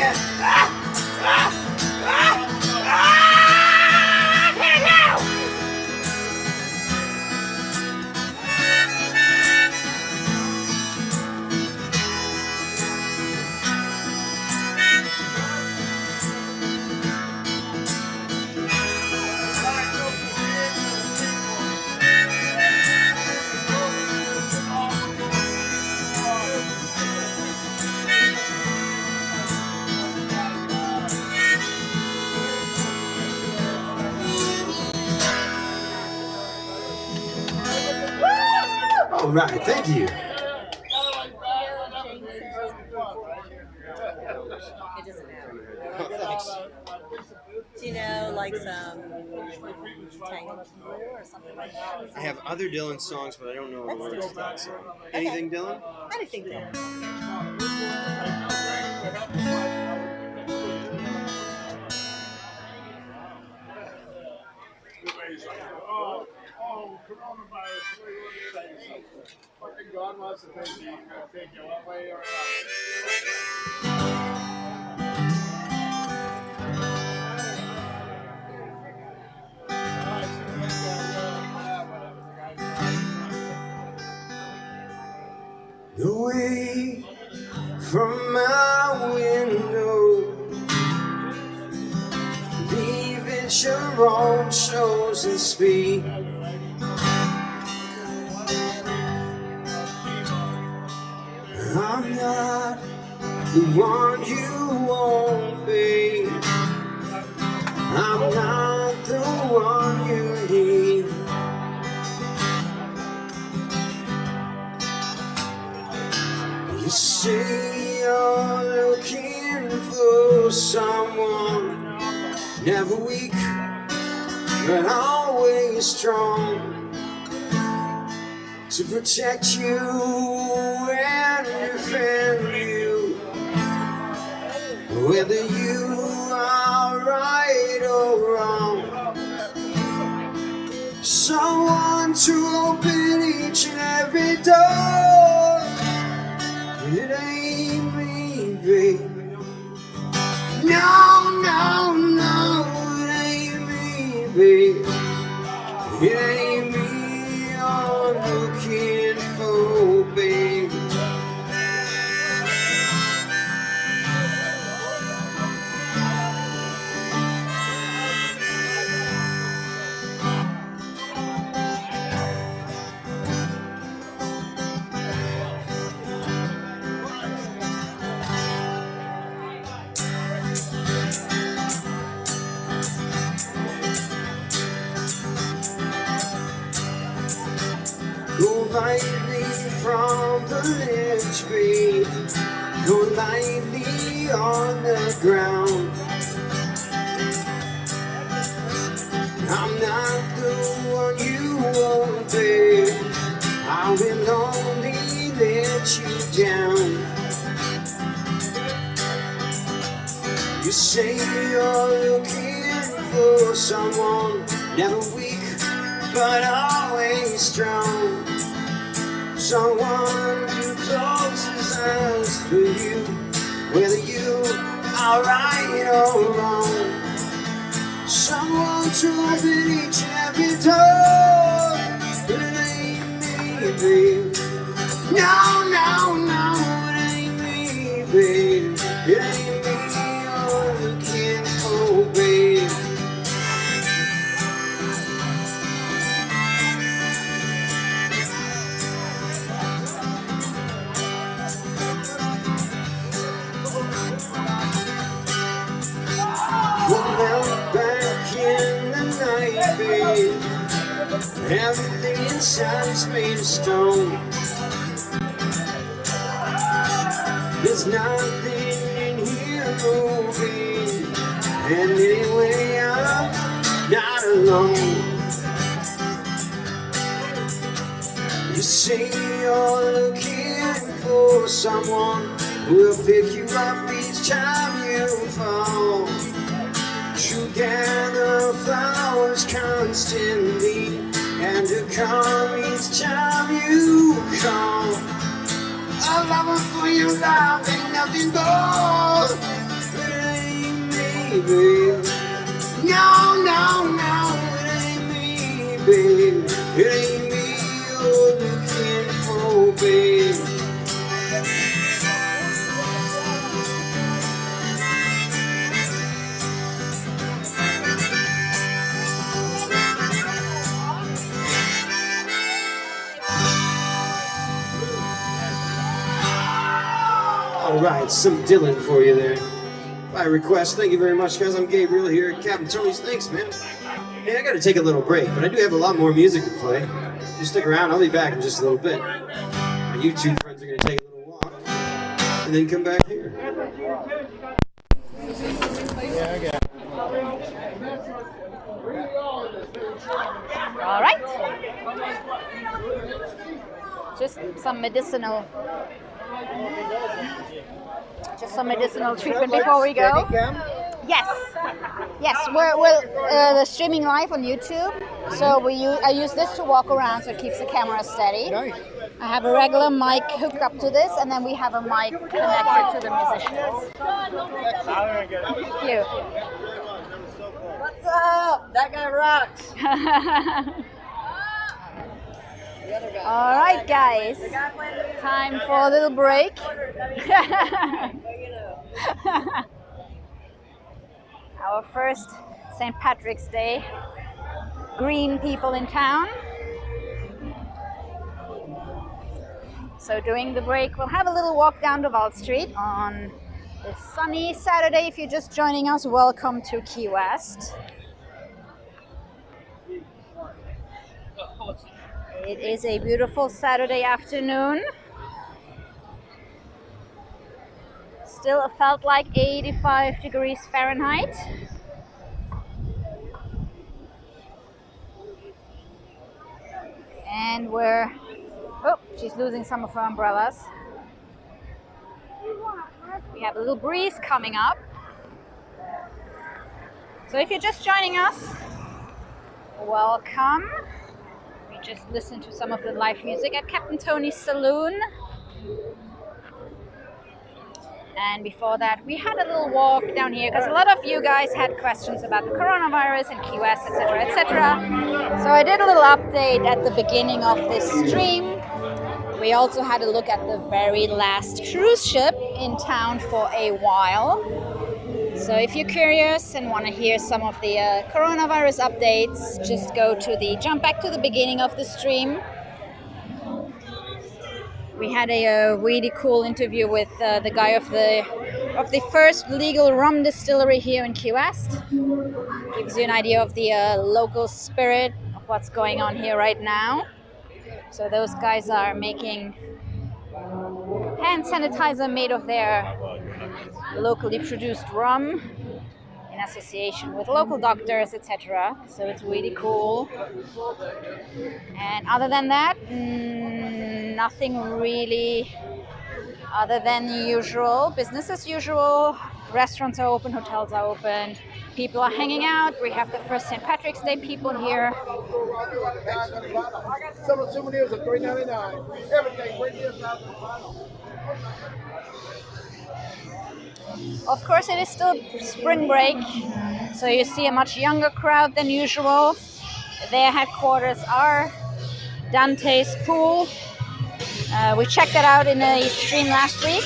All right, thank you. It doesn't matter. Thanks. You know, like like some Tangled Up in Blue or something like that? I have other Dylan songs, but I don't know the Let's do words it. to that song. Okay. Anything Dylan? Anything, Dylan. Oh, coronavirus. What do you want to say? Fucking God wants to take you. He's going to take you one way or another. Away from my window, leave at your own chosen speed. I'm not the one you won't be. I'm not the one you need. You say you're looking for someone, never weak, but always strong, to protect you and defend you, whether you are right or wrong. Someone to open each and every door. It ain't me, babe. No, no, no, it ain't me, babe. It ain't me you're looking for, babe. Go lightly from the ledge, babe. Go lightly on the ground. I'm not the one you want, babe. I will only let you down. You say you're looking for someone, never weak, but always strong. Someone who closes eyes for you, whether you are right or wrong. Someone to open each and every door. But it ain't me, babe. No, no, no, it ain't me, babe. It ain't me you're looking for, babe. Back in the night, babe, everything inside is made of stone. There's nothing in here moving, and anyway I'm not alone. You say you're looking for someone who will pick you up each time you fall. To gather flowers constantly, and to come each time you call. A lover for your love ain't nothing more. It ain't me, babe. No, no, no, it ain't me, babe. It ain't me you're looking for, babe. Alright, some Dylan for you there. By request, thank you very much, guys. I'm Gabriel here at Captain Tony's. Thanks, man. Hey, I gotta take a little break, but I do have a lot more music to play. Just stick around, I'll be back in just a little bit. My YouTube friends are gonna take a little walk, and then come back here. Yeah, I got it. All right. Just some medicinal treatment before we go. Yes, yes, we're streaming live on YouTube. So I use this to walk around, so it keeps the camera steady. Nice. I have a regular mic hooked up to this, and then we have a mic connected to the musicians. Thank you. What's up? That guy rocks. All right, guys. Time for a little break. Our first St. Patrick's Day. Green people in town. So during the break, we'll have a little walk down Duval Street on this sunny Saturday. If you're just joining us, welcome to Ki-West. It is a beautiful Saturday afternoon. Still felt like 85 degrees Fahrenheit. And oh, she's losing some of her umbrellas. We have a little breeze coming up. So if you're just joining us, welcome. We just listened to some of the live music at Captain Tony's Saloon. And before that, we had a little walk down here because a lot of you guys had questions about the coronavirus and Ki-West, etc., etc. So I did a little update at the beginning of this stream. We also had a look at the very last cruise ship in town for a while. So if you're curious and want to hear some of the coronavirus updates, just jump back to the beginning of the stream. We had a really cool interview with the guy of the first legal rum distillery here in Ki-West. Gives you an idea of the local spirit of what's going on here right now. So those guys are making hand sanitizer made of their locally produced rum in association with local doctors, etc. So it's really cool. And other than that, nothing really other than the usual. Business as usual. Restaurants are open, hotels are open, people are hanging out. We have the first St. Patrick's Day people here. Some souvenirs are $3.99. Everything right here is out of the bottom. Of course, it is still spring break, so you see a much younger crowd than usual. Their headquarters are Dante's Pool. We checked that out in a stream last week.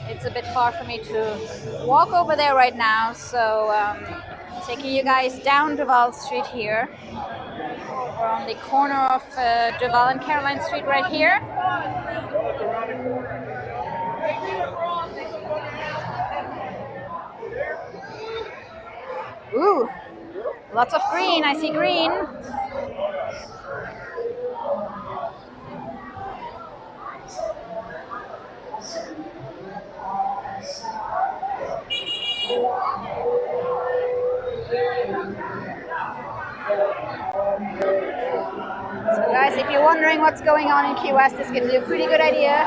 It's a bit far for me to walk over there right now, so taking you guys down Duval Street here. We're on the corner of Duval and Caroline Street right here. Ooh, lots of green. I see green. So guys, if you're wondering what's going on in Ki-West, this gives you a pretty good idea.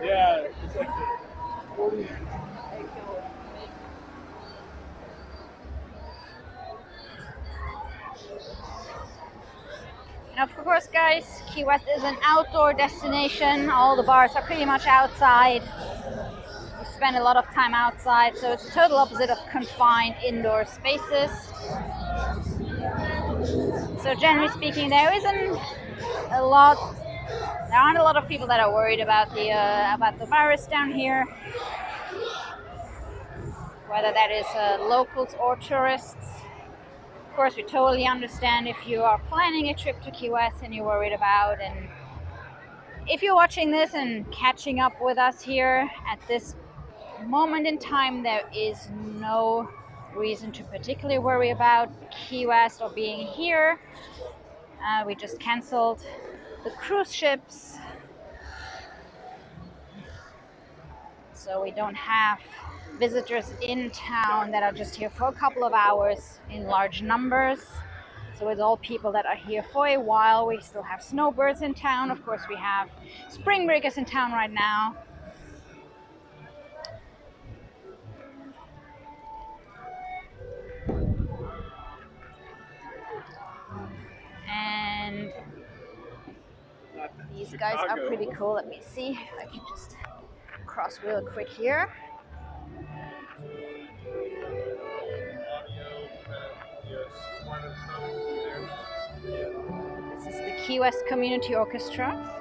Yeah, it's like 40. And of course, guys, Ki-West is an outdoor destination. All the bars are pretty much outside. We spend a lot of time outside, so it's the total opposite of confined indoor spaces. So generally speaking, there aren't a lot of people that are worried about the virus down here, whether that is locals or tourists. Of course, we totally understand if you are planning a trip to Key West and you're worried about, and if you're watching this and catching up with us here at this moment in time, there is no reason to particularly worry about Key West or being here. We just canceled the cruise ships, so we don't have visitors in town that are just here for a couple of hours in large numbers. So it's all people that are here for a while. We still have snowbirds in town. Of course, we have spring breakers in town right now. And these guys are pretty cool. Let me see if I can just cross real quick here. This is the Key West Community Orchestra.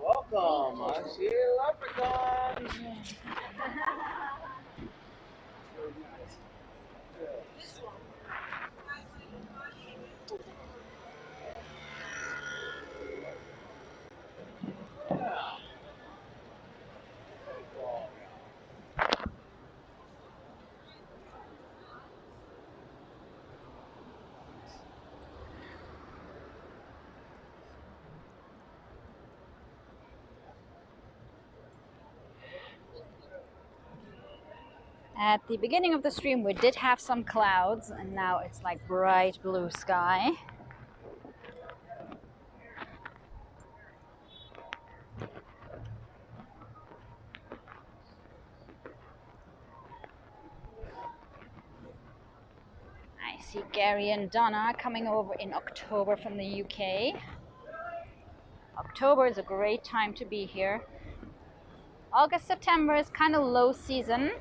Welcome, I see leprechauns. At the beginning of the stream, we did have some clouds, and now it's like bright blue sky. I see Gary and Donna coming over in October from the UK. October is a great time to be here. August, September is kind of low season,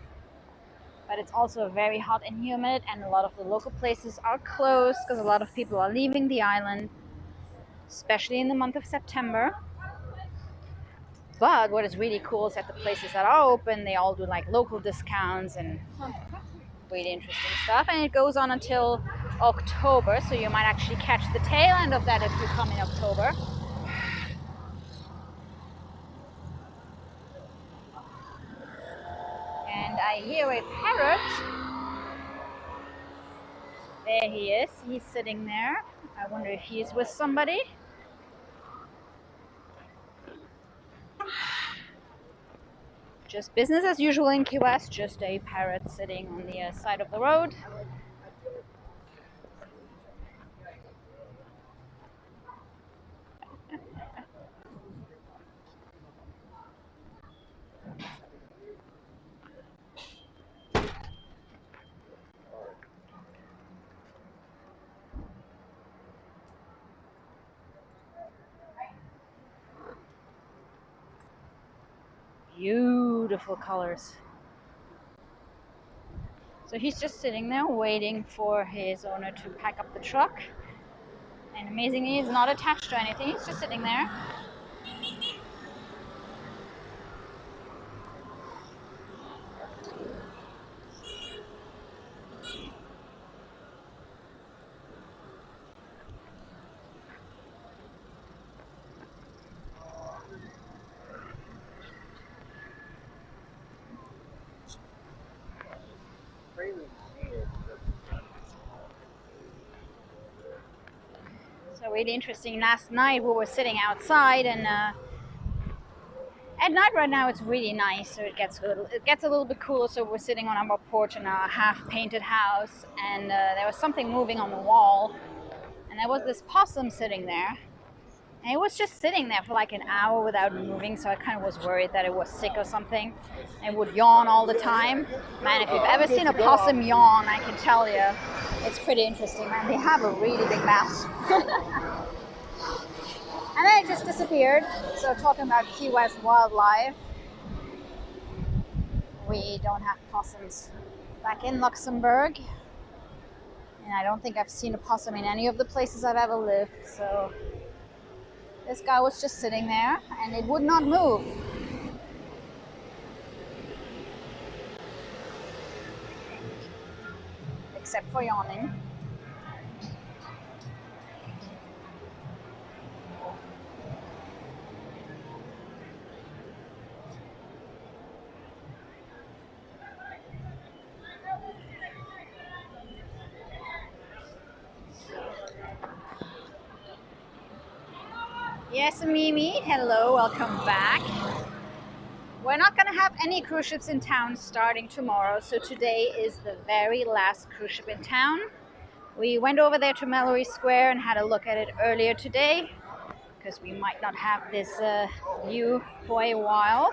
but it's also very hot and humid, and a lot of the local places are closed because a lot of people are leaving the island, especially in the month of September. But what is really cool is that the places that are open, they all do like local discounts and really interesting stuff, and it goes on until October, so you might actually catch the tail end of that if you come in October. And I hear a parrot. There he is. He's sitting there. I wonder if he's with somebody. Just business as usual in Key West, just a parrot sitting on the side of the road. Beautiful colors. So he's just sitting there waiting for his owner to pack up the truck. And amazingly, he's not attached to anything. He's just sitting there. So really interesting. Last night we were sitting outside, and at night right now it's really nice. So it gets a little bit cooler. So we're sitting on our porch in our half-painted house, and there was something moving on the wall, and there was this possum sitting there. And it was just sitting there for like an hour without moving, so I kind of was worried that it was sick or something. It would yawn all the time. Man, if you've ever seen a possum yawn, I can tell you, it's pretty interesting, man. They have a really big mouth. And then it just disappeared. So talking about Ki-West wildlife, we don't have possums back in Luxembourg. And I don't think I've seen a possum in any of the places I've ever lived, so this guy was just sitting there and it would not move. Except for yawning. Yes, Mimi, hello, welcome back. We're not going to have any cruise ships in town starting tomorrow, so today is the very last cruise ship in town. We went over there to Mallory Square and had a look at it earlier today, because we might not have this view for a while.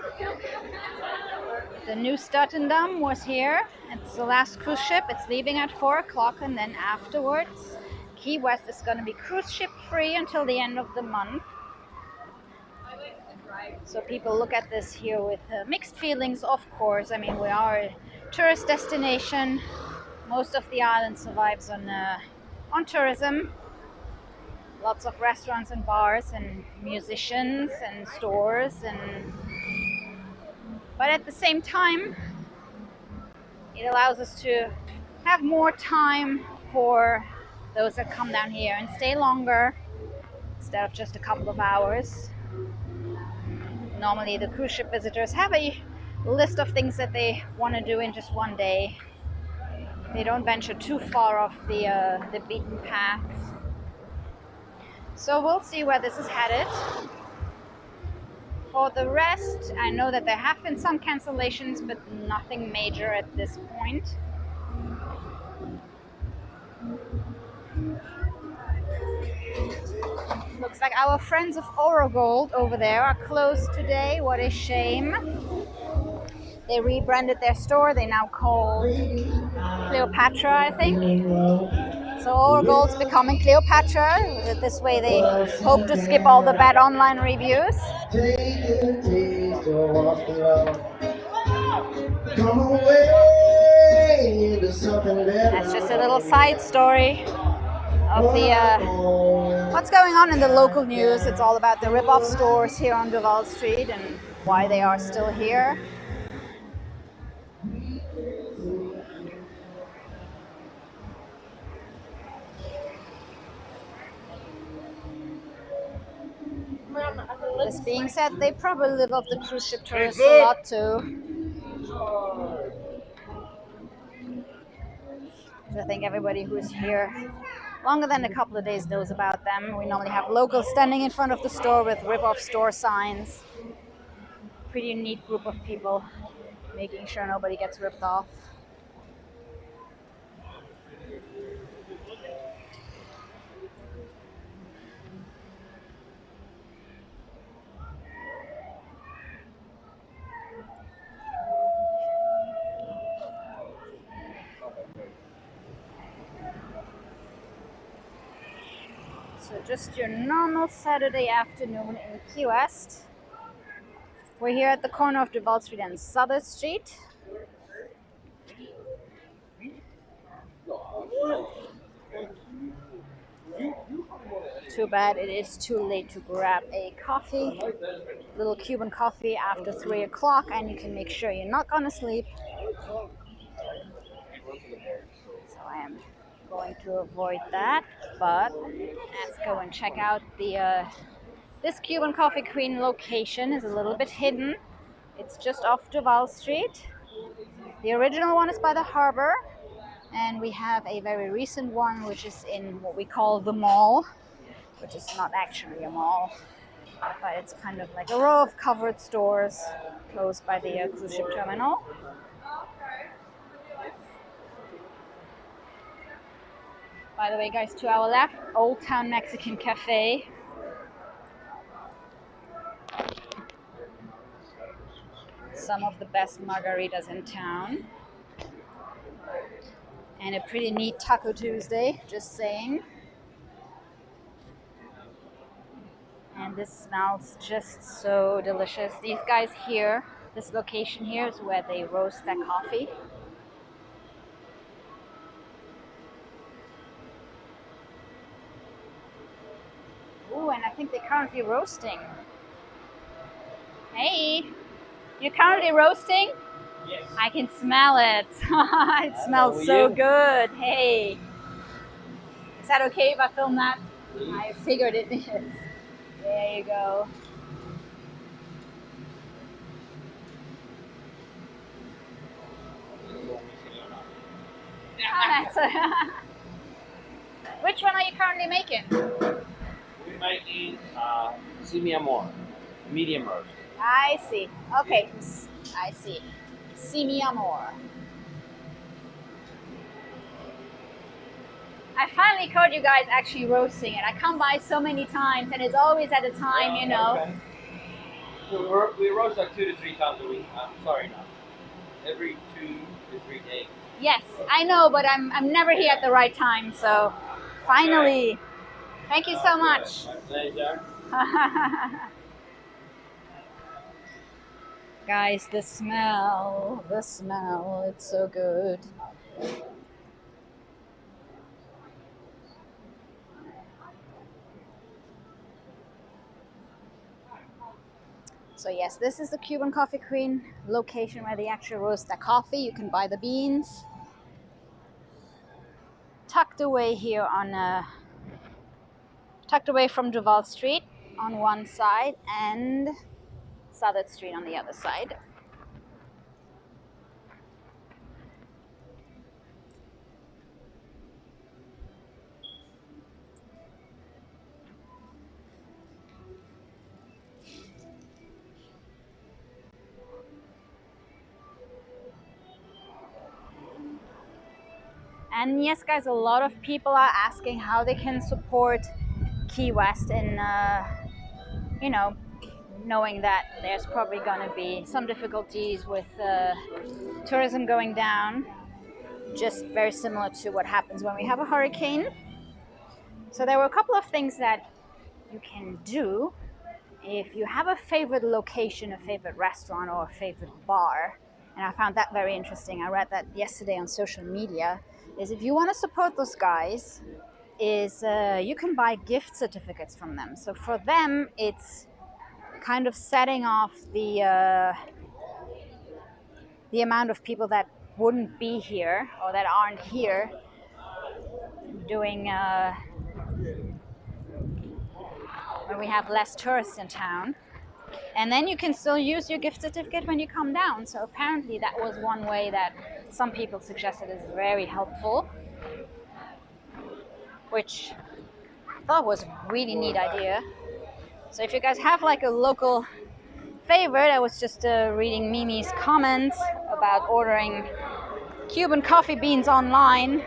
The new Stutendam was here. It's the last cruise ship. It's leaving at 4 o'clock, and then afterwards, Ki-West is going to be cruise ship free until the end of the month. So people look at this here with mixed feelings, of course. I mean, we are a tourist destination. Most of the island survives on tourism. Lots of restaurants and bars and musicians and stores, but at the same time, it allows us to have more time for those that come down here and stay longer instead of just a couple of hours. Normally the cruise ship visitors have a list of things that they want to do in just one day. They don't venture too far off the beaten path. So we'll see where this is headed. For the rest, I know that there have been some cancellations, but nothing major at this point. Looks like our friends of Orogold over there are closed today. What a shame. They rebranded their store. They now call Cleopatra, I think. So Orogold's becoming Cleopatra. This way they hope to skip all the bad online reviews. That's just a little side story of the what's going on in the local news. It's all about the rip-off stores here on Duval Street and why they are still here. This being said, they probably live off the cruise ship tourists a lot too. I think everybody who's here longer than a couple of days knows about them. We normally have locals standing in front of the store with rip-off store signs. Pretty neat group of people making sure nobody gets ripped off. So just your normal Saturday afternoon in Ki-West. We're here at the corner of Duval Street and Southern Street. Too bad it is too late to grab a coffee, little Cuban coffee after 3 o'clock, and you can make sure you're not gonna sleep. So I am going to avoid that, but let's go and check out the this Cuban Coffee Queen location is a little bit hidden. It's just off Duval Street. The original one is by the harbor, and we have a very recent one which is in what we call the mall, which is not actually a mall, but it's kind of like a row of covered stores close by the cruise ship terminal. By the way, guys, to our left, Old Town Mexican Cafe. Some of the best margaritas in town. And a pretty neat Taco Tuesday, just saying. And this smells just so delicious. These guys here, this location here is where they roast their coffee. Ooh, and I think they're currently roasting. Hey, you're currently roasting? Yes. I can smell it. It smells so good. Hey, is that okay if I film that? I figured it is. There you go. Which one are you currently making? We're making Si Mi Amor, medium roast. I see. Okay, I see. Si mi amor. I finally caught you guys actually roasting it. I come by so many times, and it's always at a time, you know. Okay. We roast like 2 to 3 times a week. Sorry, no. Every 2 to 3 days. Yes, I know, but I'm never here at the right time, so finally. Okay. Thank you so much. My pleasure. Guys, the smell, it's so good. So yes, this is the Cuban Coffee Queen location where they actually roast their coffee. You can buy the beans. Tucked away here on, tucked away from Duval Street on one side and Southern Street on the other side. And yes, guys, a lot of people are asking how they can support Ki-West in, you know, knowing that there's probably going to be some difficulties with tourism going down, just very similar to what happens when we have a hurricane. So there were a couple of things that you can do if you have a favorite location, a favorite restaurant, or a favorite bar. And I found that very interesting. I read that yesterday on social media. Is if you want to support those guys, is you can buy gift certificates from them. So for them, it's kind of setting off the amount of people that wouldn't be here or that aren't here doing when we have less tourists in town. And then you can still use your gift certificate when you come down. So apparently that was one way that some people suggested is very helpful, which I thought was a really neat idea. So if you guys have like a local favorite, I was just reading Mimi's comments about ordering Cuban coffee beans online.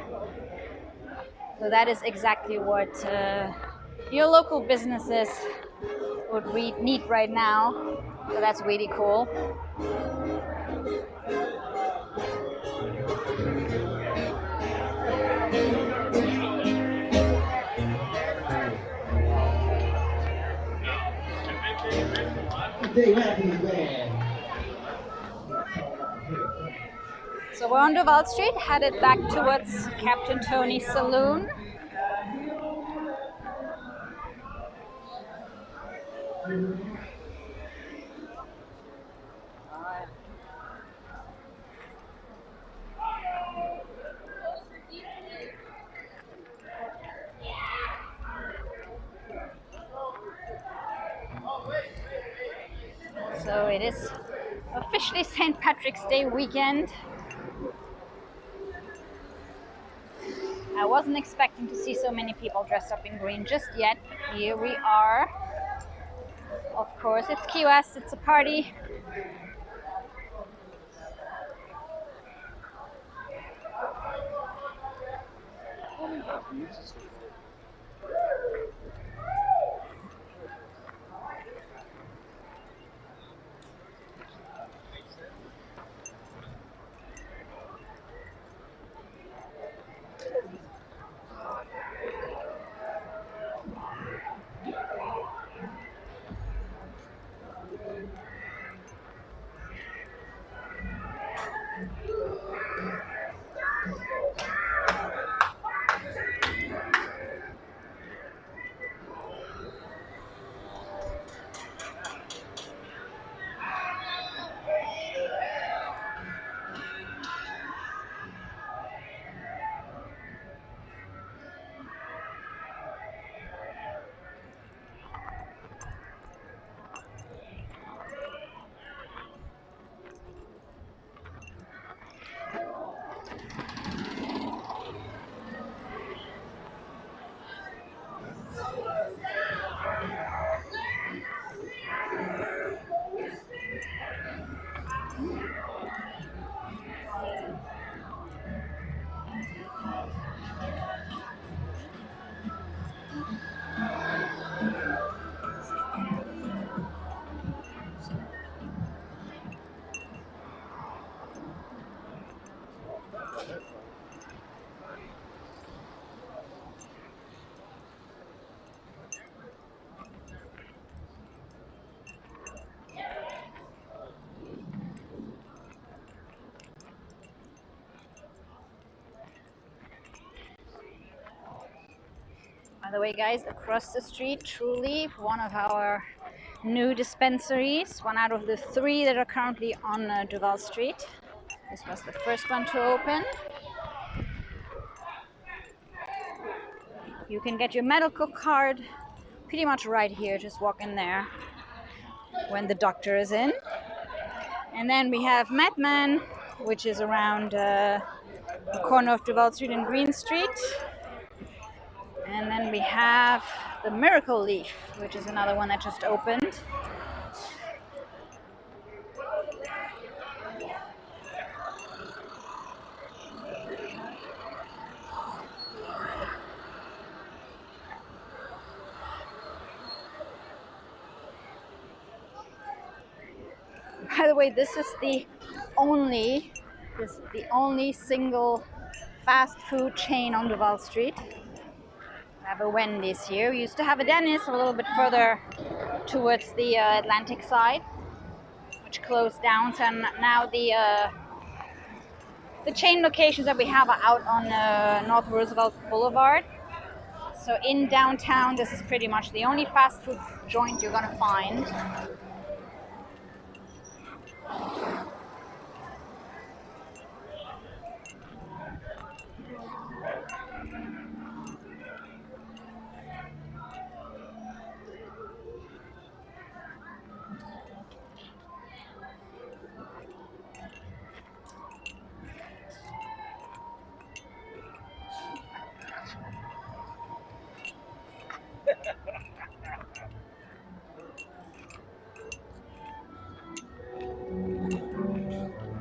So that is exactly what your local businesses would need right now. So that's really cool. They happy man. So we're on Duval Street, headed back towards Captain Tony's Saloon. So it is officially St. Patrick's Day weekend. I wasn't expecting to see so many people dressed up in green just yet, but here we are. Of course, it's Ki-Uest, it's a party. By the way, guys, across the street, truly one of our new dispensaries, one out of the 3 that are currently on Duval Street. This was the first one to open. You can get your medical card pretty much right here, just walk in there when the doctor is in. And then we have Madman, which is around the corner of Duval Street and Green Street. And then we have the Miracle Leaf, which is another one that just opened. By the way, this is the only single fast food chain on Duval Street. We have a Wendy's here. We used to have a Denny's a little bit further towards the Atlantic side, which closed down. So now the chain locations that we have are out on North Roosevelt Boulevard. So in downtown, this is pretty much the only fast food joint you're gonna find.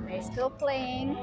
They're still playing.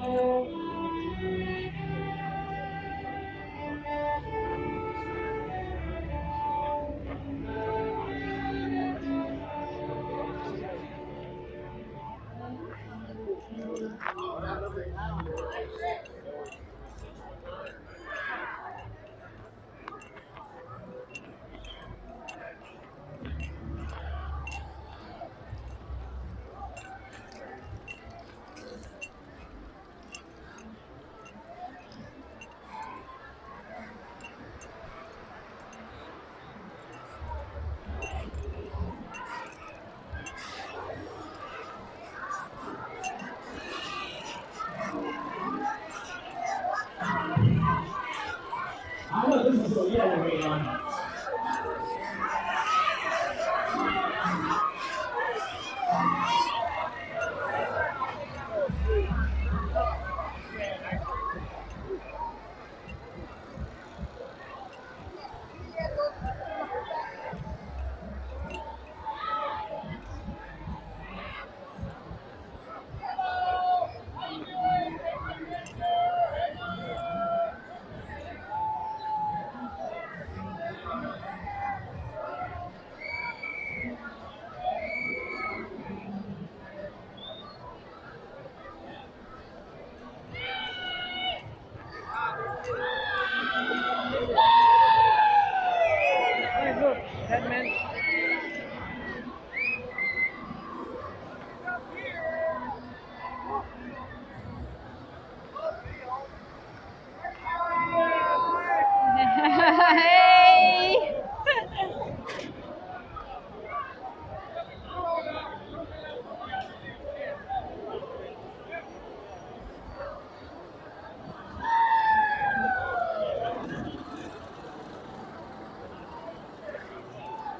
Hey!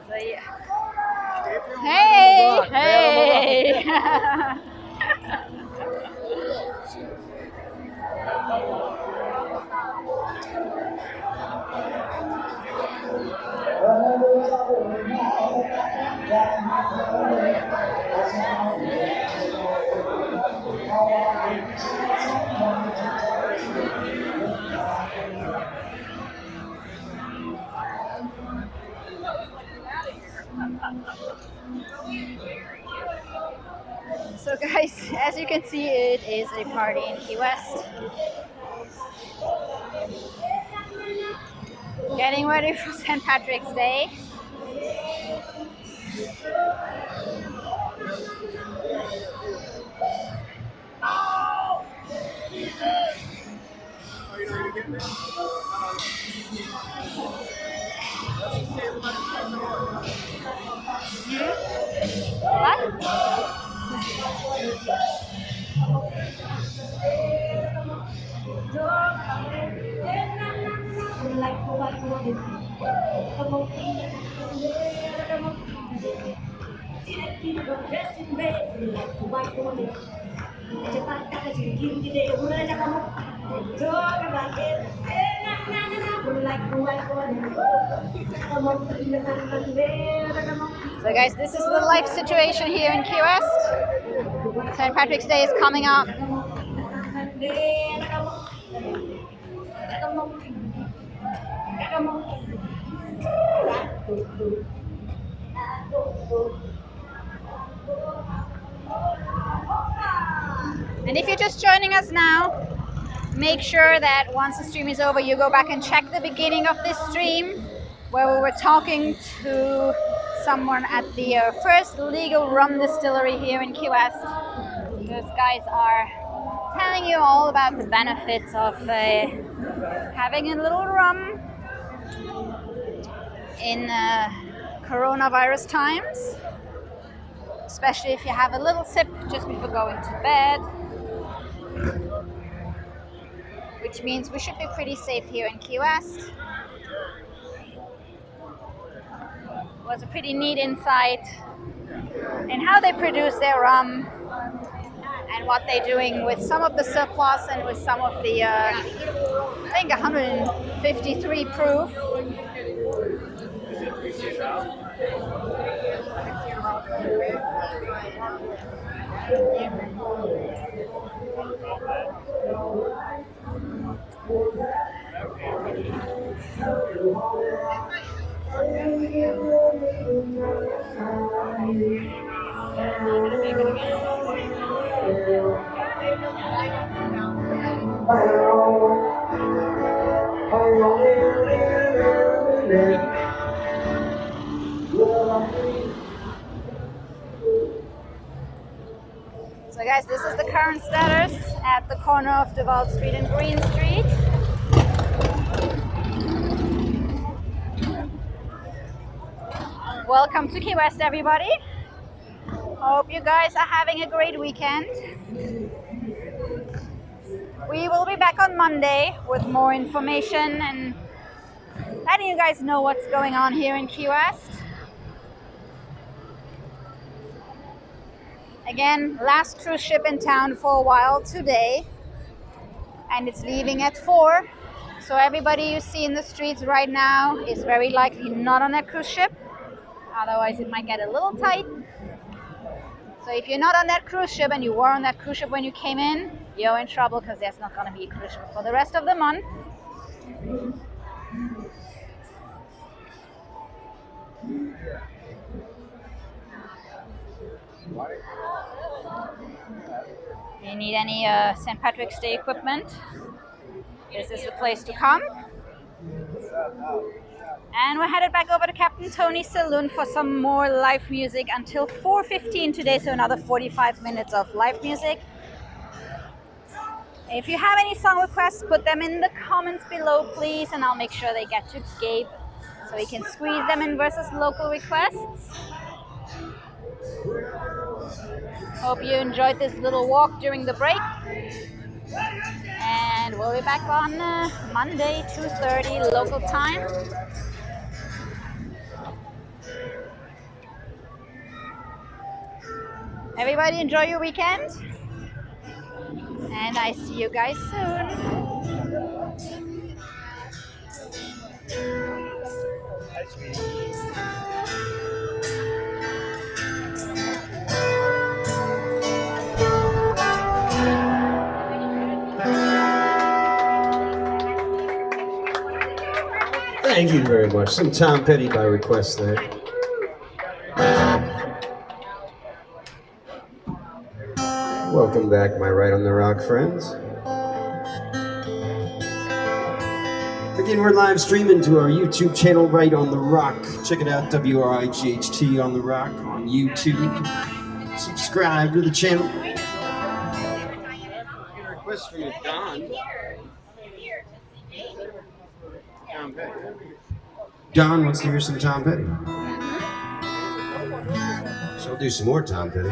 So, yeah. Hey! Hey! So guys, as you can see, it is a party in Ki-West. Getting ready for St. Patrick's Day. So guys, this is the life situation here in Ki-West. St. Patrick's Day is coming up. And if you're just joining us now, make sure that once the stream is over, you go back and check the beginning of this stream where we were talking to someone at the first legal rum distillery here in Ki-West. Those guys are telling you all about the benefits of having a little rum in coronavirus times, especially if you have a little sip just before going to bed, which means we should be pretty safe here in Ki-West. It was a pretty neat insight in how they produce their rum and what they're doing with some of the surplus and with some of the, I think 153 proof. So guys, this is the current status at the corner of Duval Street and Green Street. Welcome to Ki-West, everybody. Hope you guys are having a great weekend. We will be back on Monday with more information and letting you guys know what's going on here in Ki-West. Again, last cruise ship in town for a while today, and it's leaving at 4. So everybody you see in the streets right now is very likely not on that cruise ship. Otherwise, it might get a little tight. So if you're not on that cruise ship and you were on that cruise ship when you came in, you're in trouble because there's not going to be a cruise ship for the rest of the month. If you need any St. Patrick's Day equipment, this is the place to come. And we're headed back over to Captain Tony's Saloon for some more live music until 4:15 today, so another 45 minutes of live music. If you have any song requests, put them in the comments below, please, and I'll make sure they get to Gabe so he can squeeze them in versus local requests. Hope you enjoyed this little walk during the break. And we'll be back on Monday, 2:30 local time. Everybody enjoy your weekend. And I see you guys soon. Thank you very much. Some Tom Petty by request there. Welcome back, my Right on the Rock friends. Again, we're live streaming to our YouTube channel, Right on the Rock. Check it out, WRIGHT on the Rock on YouTube. Subscribe to the channel. Get a request from Don. Tom Petty. Don wants to hear some Tom Petty. So I'll do some more Tom Petty.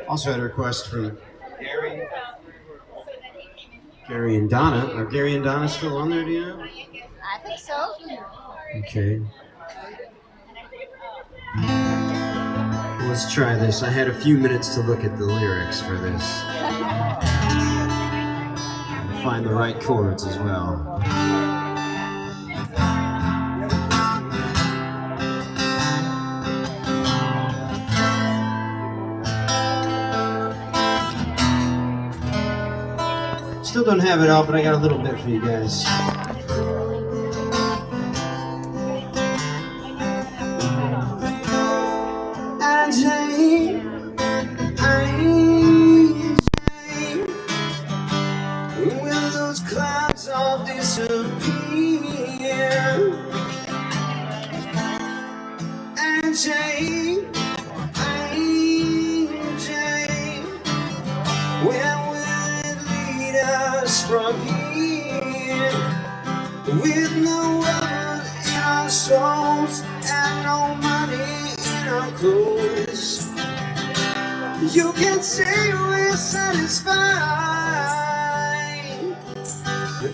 Also had a request from Gary and Donna. Are Gary and Donna still on there, do you know? I think so. Okay. Let's try this. I had a few minutes to look at the lyrics for this. Find the right chords as well. Still don't have it all, but I got a little bit for you guys. Will those clouds all disappear? And Jane, where will it lead us from here? With no love in our souls and no money in our clothes, you can say we're satisfied.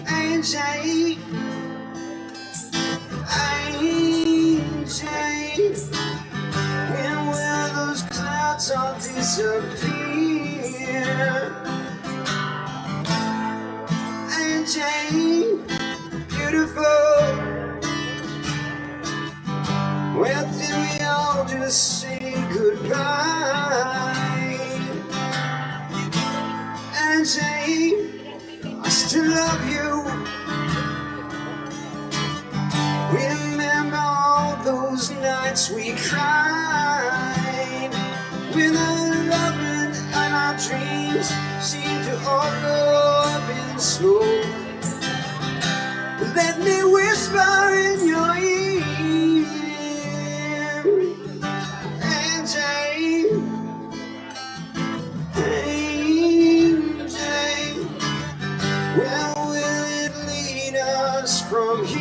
AJ, when will those clouds all disappear? AJ, beautiful, where did we all just say goodbye? AJ, I still love you. Remember all those nights we cried, when our loving and our dreams seemed to all go up in smoke. Let me whisper in your ear, AJ, where will it lead us from here?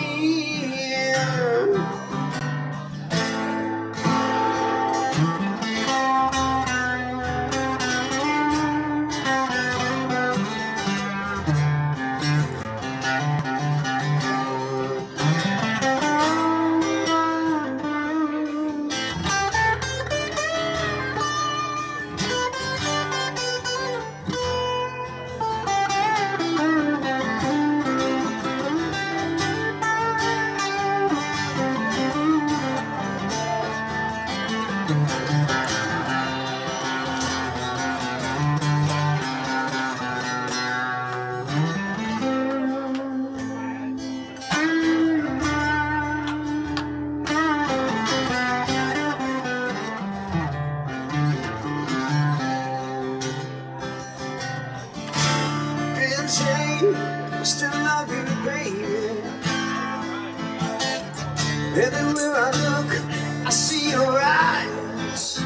Everywhere I look, I see your eyes.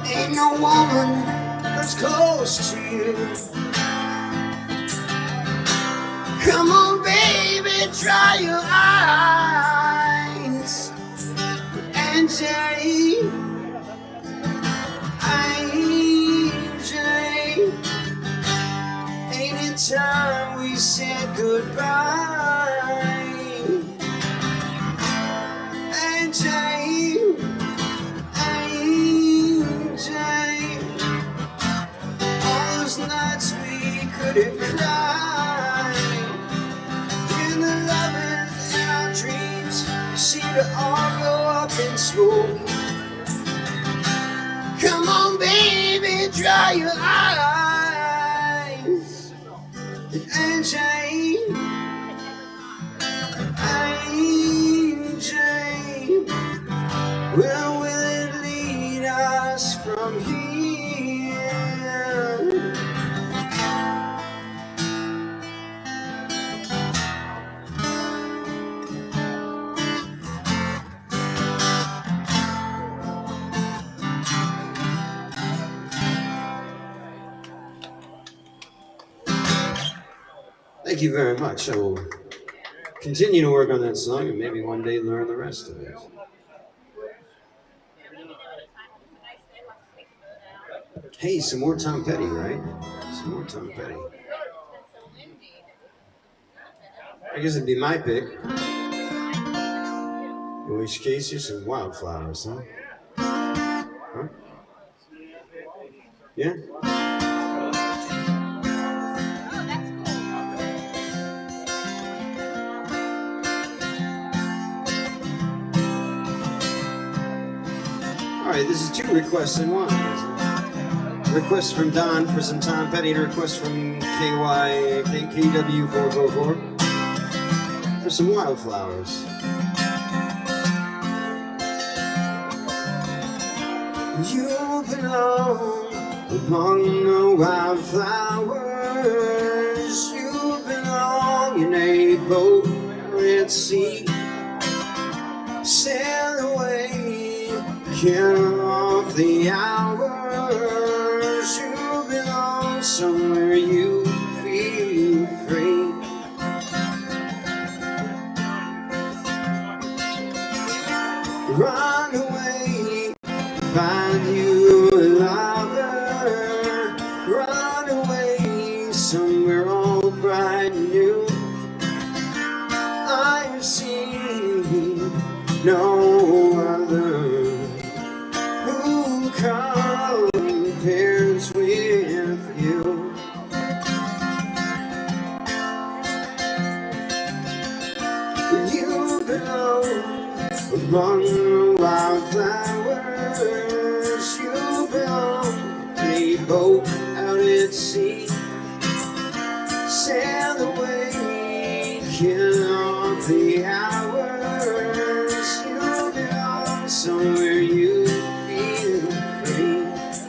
Ain't no woman that's close to you. Come on, baby, dry your eyes. Angie, ain't it time we said goodbye? Angie, all those nights we could have cried. In the loving in our dreams seem to all go up in smoke. Come on, baby, dry your eyes. Angie, where will it lead us from here? Thank you very much. I will continue to work on that song and maybe one day learn the rest of it. Hey, some more Tom Petty, right? Some more Tom Petty. I guess it'd be my pick. In which case, here's some Wildflowers, huh? Huh? Yeah? All right, this is 2 requests in one. A request from Don for some Tom Petty, and a request from KW444 for some Wildflowers. You belong among the wildflowers. You belong in a boat at sea. Sail away, kill off the hours. You belong somewhere you feel free. Run away, find you a lover. Run away somewhere all bright and new. I've seen no other who compares with you. You belong among the wildflowers. You belong in a boat out at sea. Sail away, kill off the hours. You belong somewhere you feel free,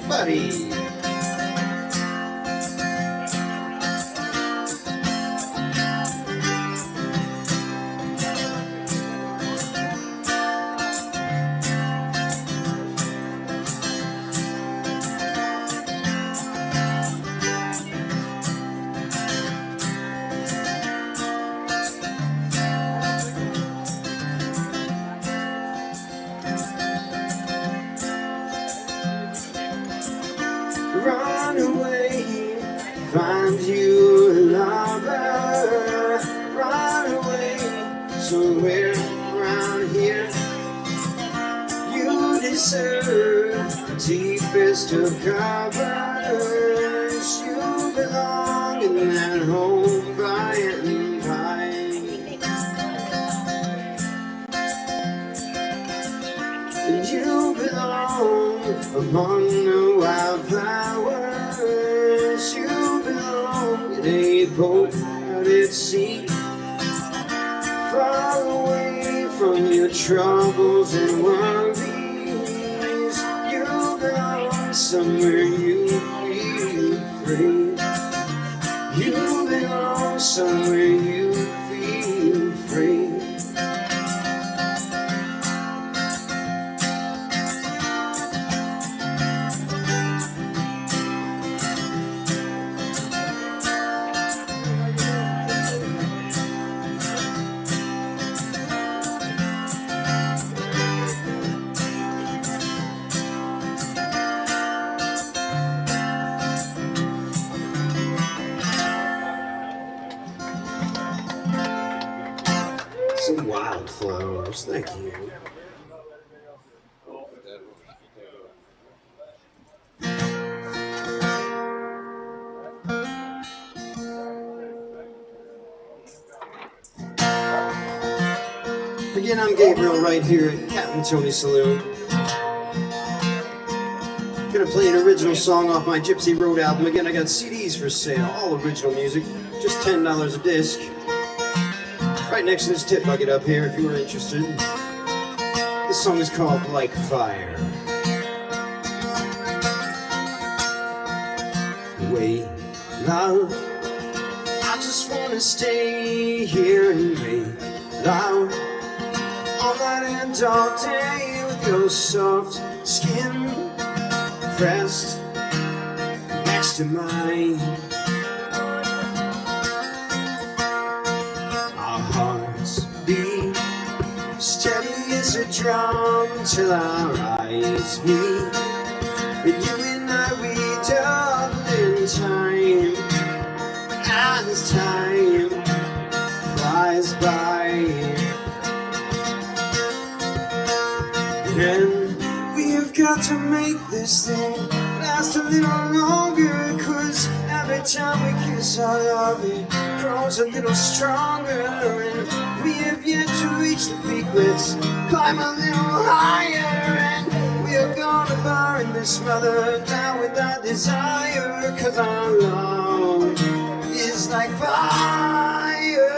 buddy. Run away, find you a lover. Run away, somewhere around here. You deserve the deepest of covers. You belong in that home by and by. And you belong among the wildflowers. You belong in a boat out at sea. Far away from your troubles and worries. You belong somewhere you feel free. You belong somewhere you feel free. Some wildflowers, thank you. Again, I'm Gabriel Wright here at Captain Tony's Saloon. Gonna play an original song off my Gypsy Road album. Again, I got CDs for sale, all original music, just $10 a disc. Right next to this tip bucket up here if you were interested. This song is called Like Fire. Wait, love, I just wanna stay here and wait, love, all night and all day with your soft skin pressed next to mine. Our hearts beat steady as a drum till our eyes meet, and you and I we double in time as time flies by. And we've got to make this thing last a little longer, 'cause every time we kiss our love it grows a little stronger, and we have yet to reach the peak. Let's climb a little higher, and we're gonna burn this mother down with our desire, 'cause our love is like fire.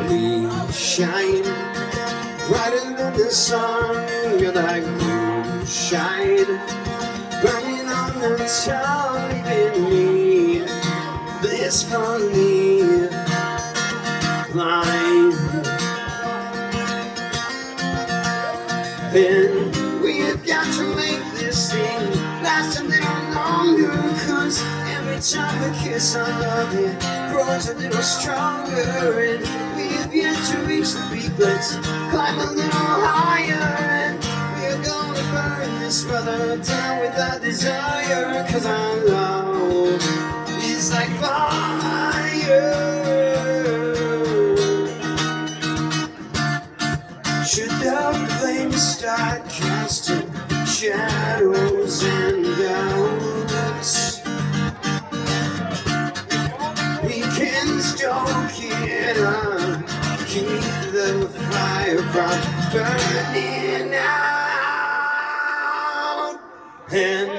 We shine brighter than the sun, you're like moonshine burning on the tongue, leaving me blissfully blind. And we've got to make this thing last a little longer, 'cause every time we kiss our love it grows a little stronger, and we've yet to reach the peak. Let's climb a little higher, and we're gonna burn this mother down with our desire, 'cause our love is like fire. Should the flames start casting shadows and doubts, we can stoke it up, keep the fire from burning out. And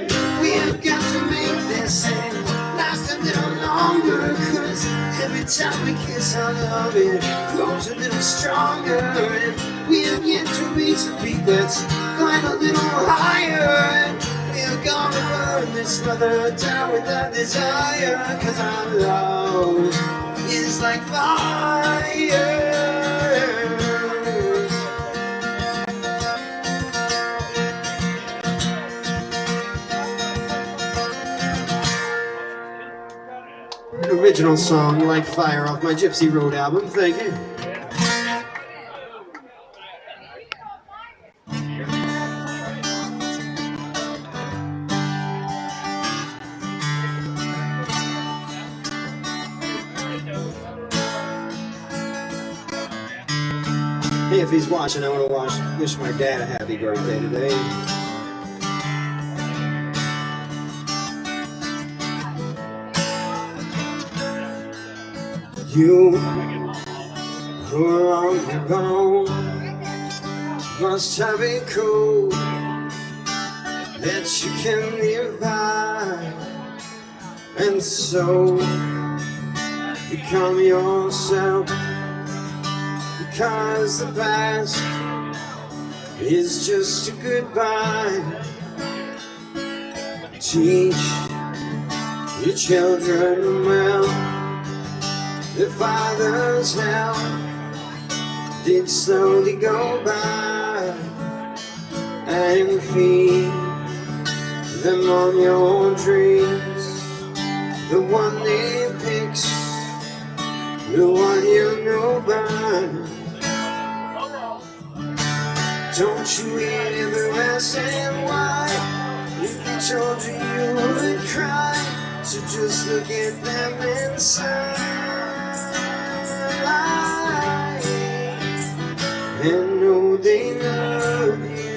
we've got to make this thing last a little longer, 'cause every time we kiss our love it grows a little stronger, and we have yet to reach the peak. Let's climb a little higher, and we're gonna burn this mother down with our desire, 'cause our love is like fire. An original song, Like Fire, off my Gypsy Road album. Thank you. Hey, if he's watching, I want to wish my dad a happy birthday today. You who are on your own must have a code that you can live by, and so become yourself, because the past is just a goodbye. Teach your children well. The father's help did slowly go by, and feed them on your dreams. The one they picks, the one you know by. Don't you hear the rest and just look at them inside and know they love you.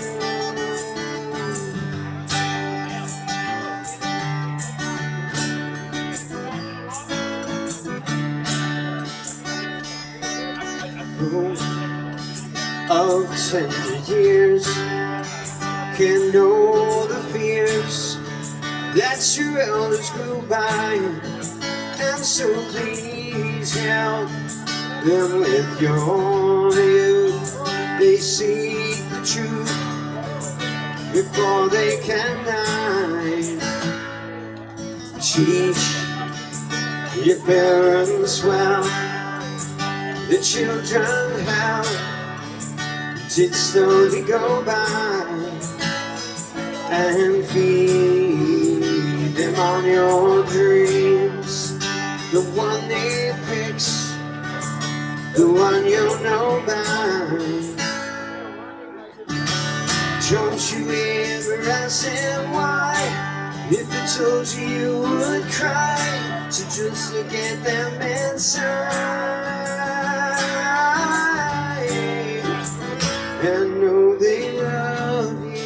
Of tender years can know the fears that your elders grew by, and so please help them with your youth. They seek the truth before they can die. Teach your parents well, the children how did slowly go by, and feed them on your dreams. The one they fix, the one you'll know by. Don't you ever ask them why, if they told you you would cry. So just look at them inside and know they love you.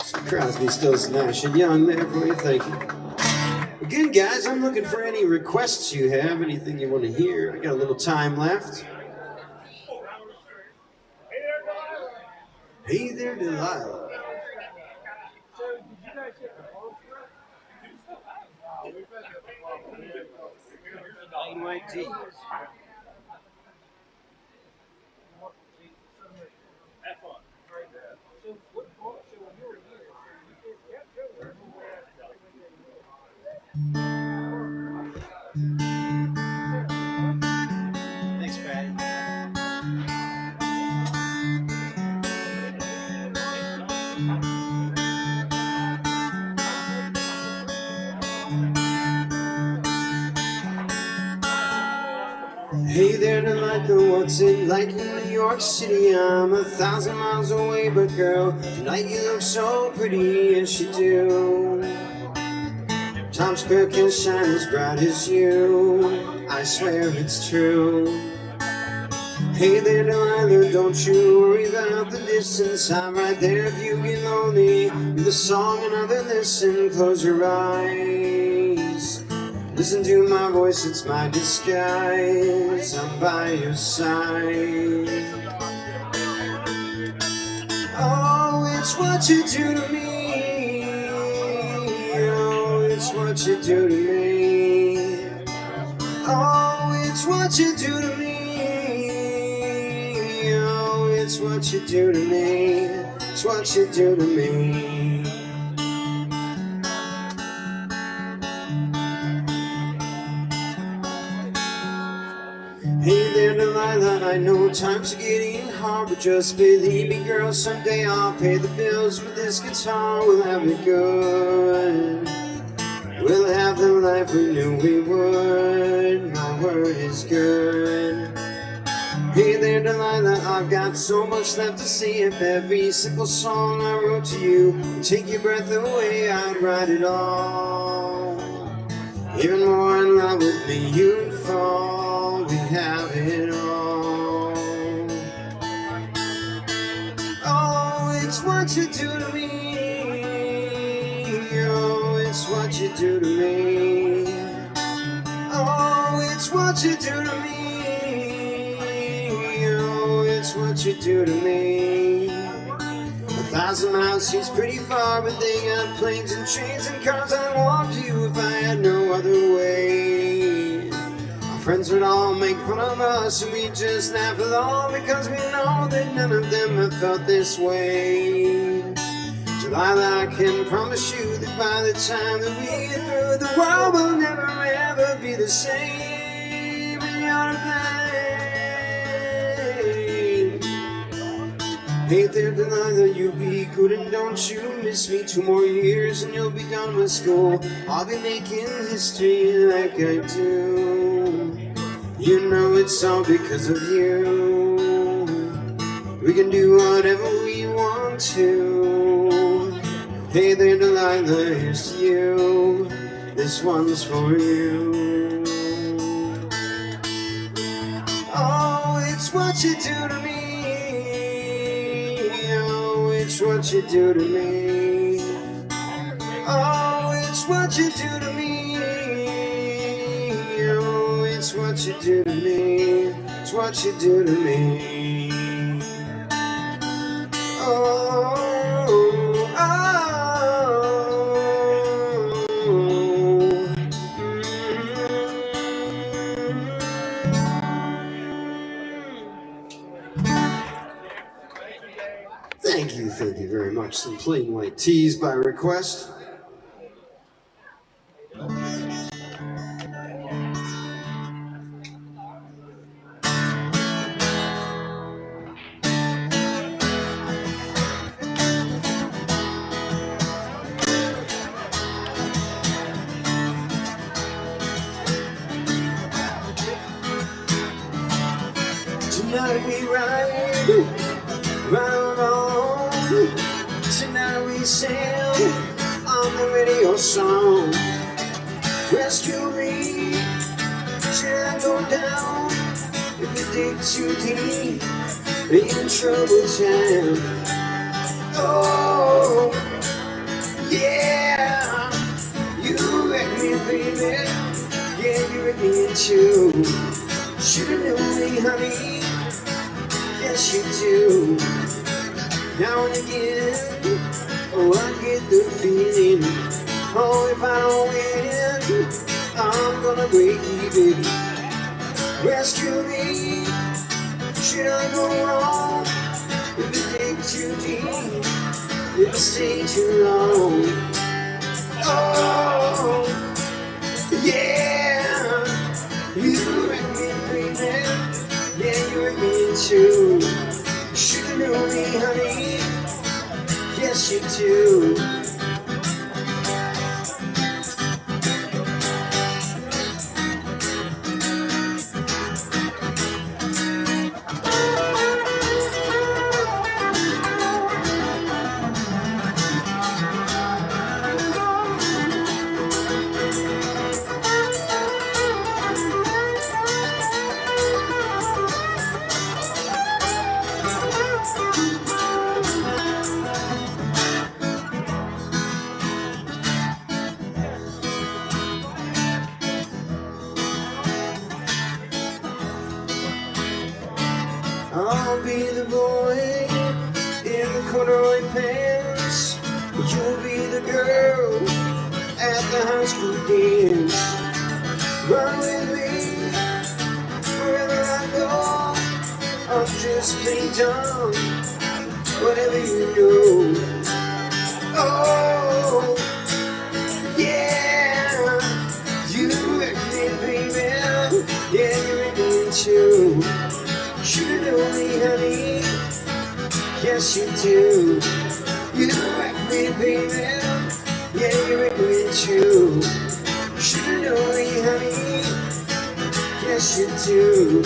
So Crosby, Stills, Nash and Young there for you, thank you. Again, guys, I'm looking for any requests you have, anything you want to hear. I got a little time left. Hey there, Delilah. Plain white tea. Thanks, Patty. Hey there, Delilah, what's it like in New York City? I'm 1,000 miles away, but girl, tonight you look so pretty, yes you do. Times Square can shine as bright as you, I swear it's true. Hey there, Delilah, don't you worry about the distance. I'm right there if you get lonely. With a song, another listen, close your eyes. Listen to my voice, it's my disguise. I'm by your side. Oh, it's what you do to me. Oh, it's what you do to me. Oh, it's what you do to me. Oh, it's what you do to me. It's what you do to me. Hey there, Delilah, I know times are getting hard, but just believe me, girl, someday I'll pay the bills with this guitar. We'll have it good. We'll have the life we knew we would. My word is good. Hey there, Delilah, I've got so much left to say. If every simple song I wrote to you would take your breath away, I'd write it all. Even more in love with me, you'd fall. We'd have it all. Oh, it's what you do to me. Oh, it's what you do to me. Oh, it's what you do to me. Oh, it's what you do to me. 1,000 miles seems pretty far, but they got planes and trains and cars. I'd walk to you if I had no other way. Our friends would all make fun of us, and we'd just laugh along, because we know that none of them have felt this way. Delilah, I can promise you that by the time that we get through, the world will never ever be the same. And you're to blame. Hey there, Delilah, you be good and don't you miss me. 2 more years and you'll be done with school. I'll be making history like I do. You know it's all because of you. We can do whatever we want to. Hey there, Delilah, here's to you. This one's for you. Oh, it's what you do to me. Oh, it's what you do to me. Oh, it's what you do to me. Oh, it's what you do to me. It's what you do to me. Oh, Thank you very much. Some plain white teas by request. Tonight we ride, right on. Tonight we sail on the radio song. Rescue me, should I go down? If you dig too deep, in trouble town. Oh, yeah, you wreck me, baby. Yeah, you wreck me too. Should've known me, honey. Yes, you do. Now and again, oh, I get the feeling. Oh, if I don't win, I'm gonna break even. Rescue me, should I go wrong? If you dig too deep, if I stay too long. Oh, yeah, you wreck me, baby. Yeah, you wreck me too. Should've known me, honey. Yes, you do. I'll be the boy in the corduroy pants. You'll be the girl at the high school dance. Run with me wherever I go. I'll just be done, whatever you do. Oh, yeah, you wreck me, baby. Yeah, you wreck me too. Should've known me, honey. Yes, you do. You wreck me, baby. Yeah, you wreck me too. Should've known me, honey. Yes, you do.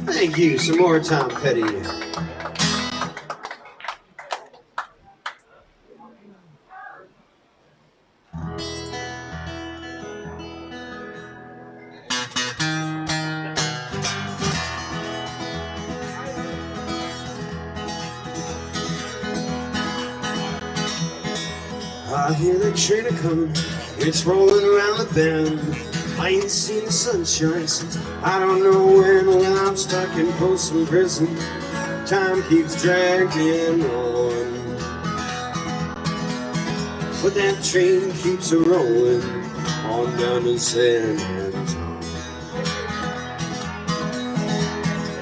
Thank you. Some more Tom Petty. I hear the train a-comin', it's rollin' around the bend. I ain't seen the sunshine since I don't know when. When I'm stuck in Folsom Prison, time keeps dragging on. But that train keeps a-rollin' on down to San Antonio.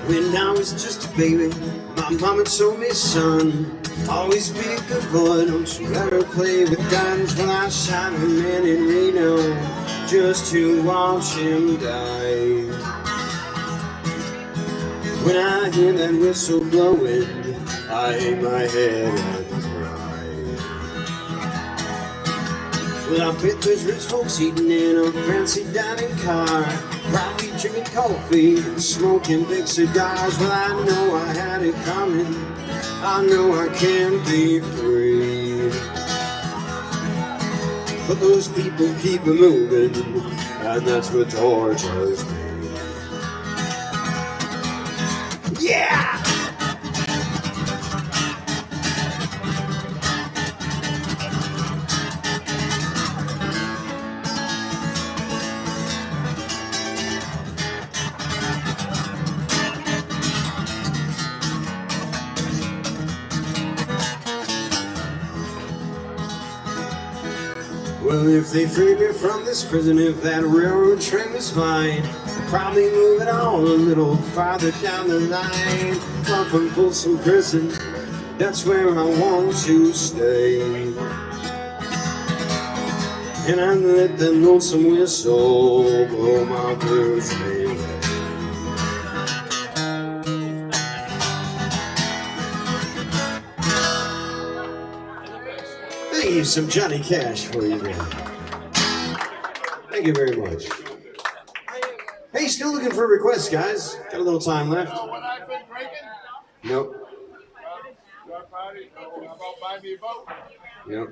When I was just a baby, my mama told me, son, Always be a good boy, don't you ever play with guns. Well, I shot a man in Reno just to watch him die. When I hear that whistle blowing, I hang my head and cry. Well, I bet there's rich folks eating in a fancy dining car, probably drinking coffee and smoking big cigars. Well, I know I had it coming, I know I can't be free, but those people keep moving, and that's what tortures me. Yeah! Well, if they free me from this prison, if that railroad train is mine, I'll probably move it on a little farther down the line. Up from Folsom Prison, that's where I want to stay. And I let that lonesome whistle blow my blues away. Leave some Johnny Cash for you there. Thank you very much. Hey, still looking for requests, guys. Got a little time left. What I've been drinking? Nope. Your party? How about buy me a boat? Yep.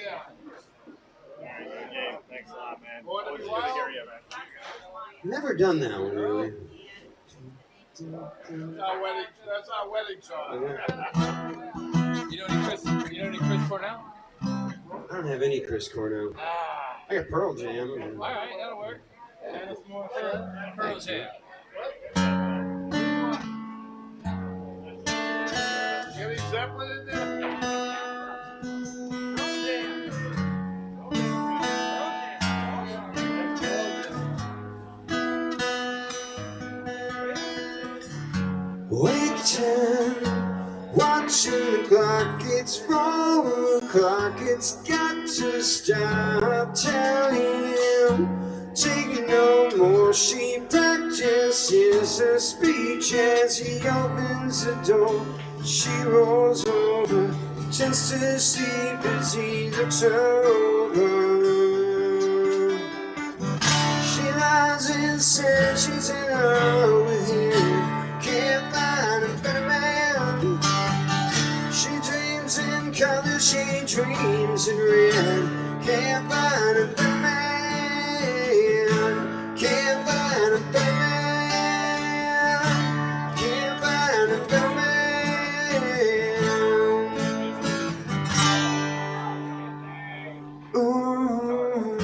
Yeah. Thanks a lot, man. More than Always good to wild. hear you, man. Never done that one, really. That's our wedding song. You know any Chris Cornell? I don't have any Chris Cornell. Ah, I got Pearl Jam. all right, that'll work. And it's more Pearl Jam. Any Zeppelin in there? Waiting, watching the clock, it's 4 o'clock, it's got to stop. Telling him, take no more. She practices her speech as he opens the door. She rolls over, just to sleep as he looks her over. She lies and says she's in love with him. Can't find a better man. She dreams in color, she dreams in red. Can't find a better man. Can't find a better man. Can't find a better man. Ooh.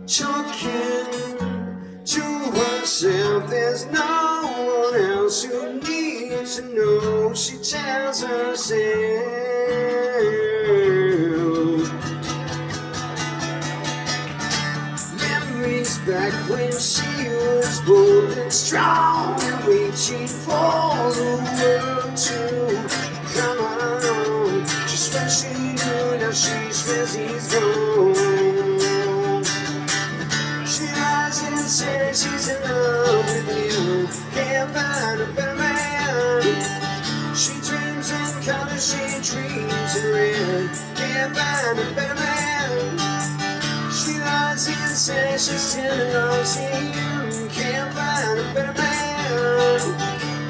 Talking to herself, there's no one else who needs to know. She tells herself memories back when she was bold and strong and reaching for the world to come on. Just when she knew, now she swears he's gone. She lies and says she's in love with you. Can't find a better man. She dreams in color, she dreams in red. Can't find a better man. She lies and says she still loves you. Can't find a better man.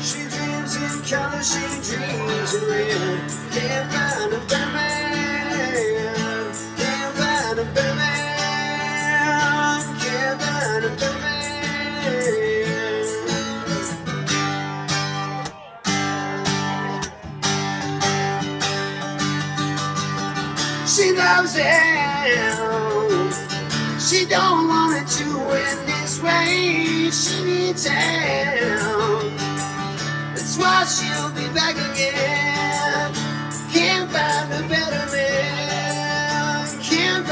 She dreams in color, she dreams in red. Can't find a better man. Can't find a better man. Can't find a better man. She loves him. She don't want it to end this way. She needs him. That's why she'll be back again. Can't find a better man. Can't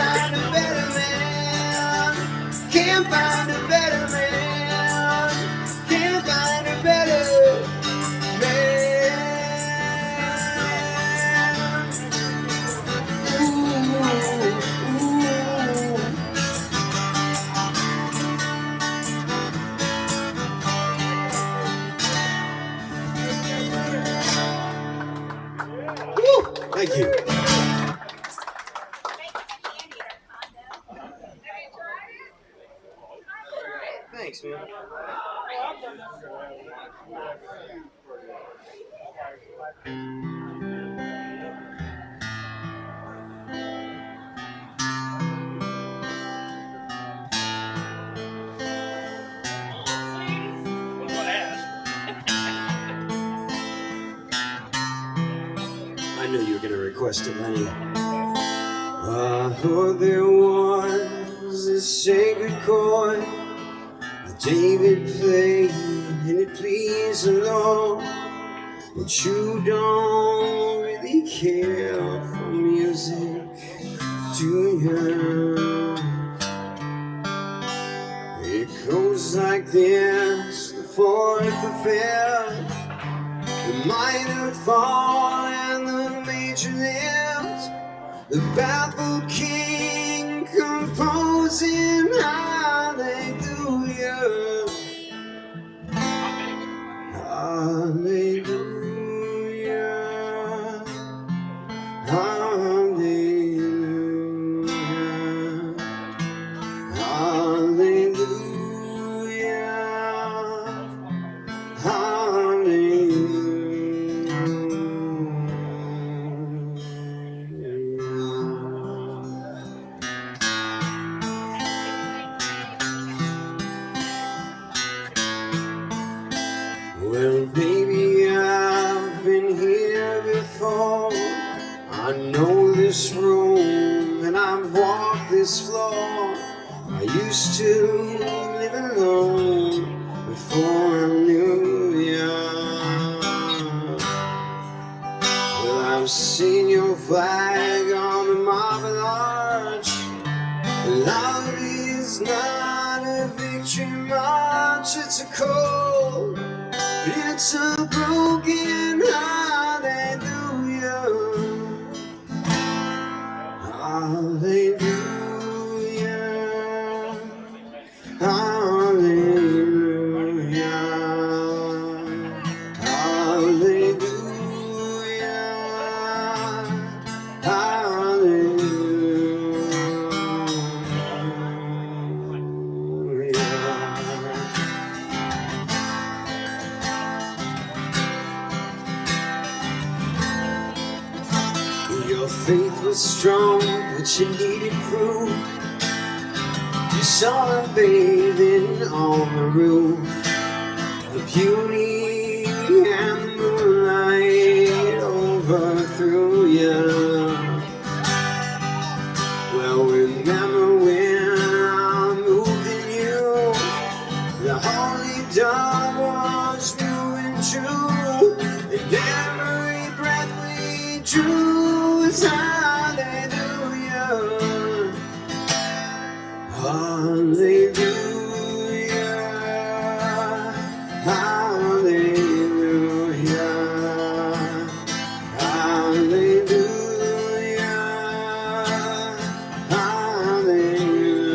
Thank you. Thanks, man. I knew you were going to request it, honey. I thought there was a sacred chord that David played, and it pleased the Lord. But you don't really care for music, do you? It goes like this: the fourth, the fifth, the minor fall, and the major lift. The baffled king composing hallelujah, hallelujah, hallelujah, hallelujah, hallelujah. Well, baby, I've been here before. I know this room and I've walked this floor. I used to live alone before I knew ya. Well, I've seen your flag on the Marble Arch. Love is not a victory march, it's a call. It's a broken hallelujah, hallelujah, hallelujah, hallelujah, Your faith was strong, but you needed proof. You saw her bathing on the roof. The beauty and the moonlight overthrew you. Well, remember when I moved in you? The holy dove was moving true, and every breath we drew. Hallelujah, hallelujah, hallelujah, hallelujah,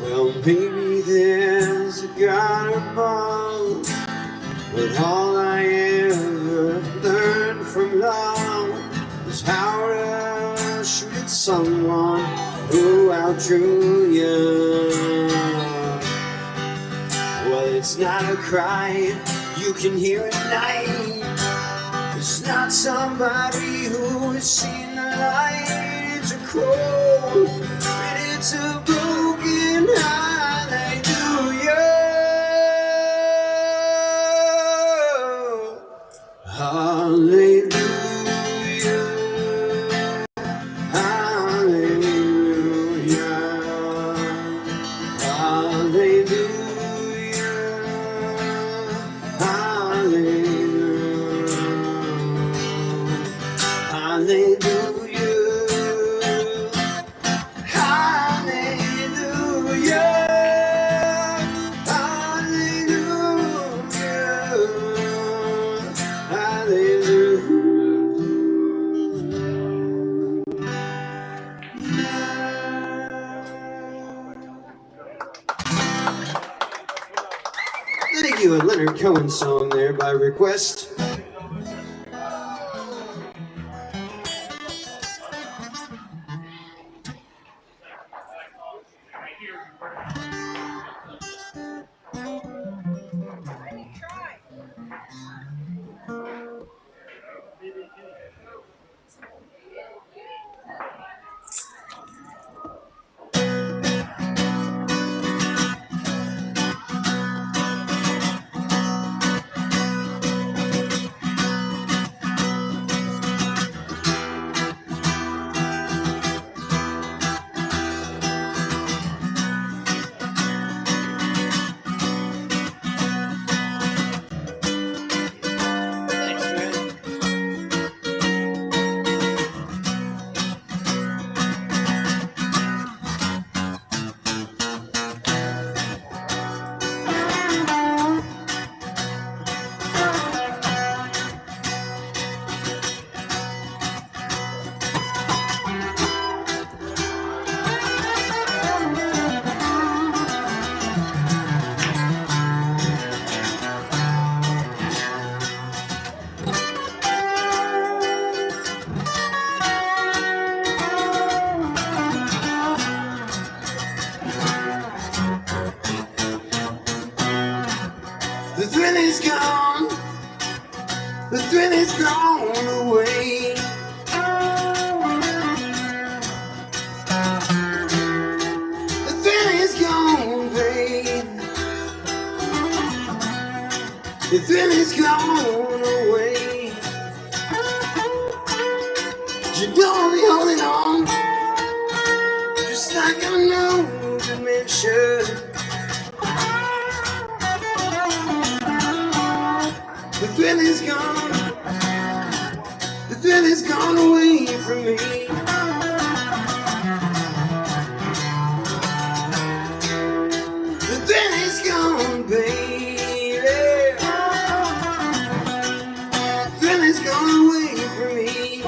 Well, maybe there's a God above, but all I ever learned from love was how to shoot at someone who outdrew you. Well, it's not a cry you can hear at night. It's not somebody who has seen the light. It's a call, and it's a broken hallelujah, hallelujah, hallelujah, hallelujah, hallelujah, hallelujah. you a Leonard Cohen song there by request. The thrill is gone, the thrill is gone away. The thrill is gone, babe. The thrill is gone away. You don't be holding on, just like I know the man should. The thrill is gone, the thrill is gone away from me. The thrill is gone, baby. The thrill is gone away from me.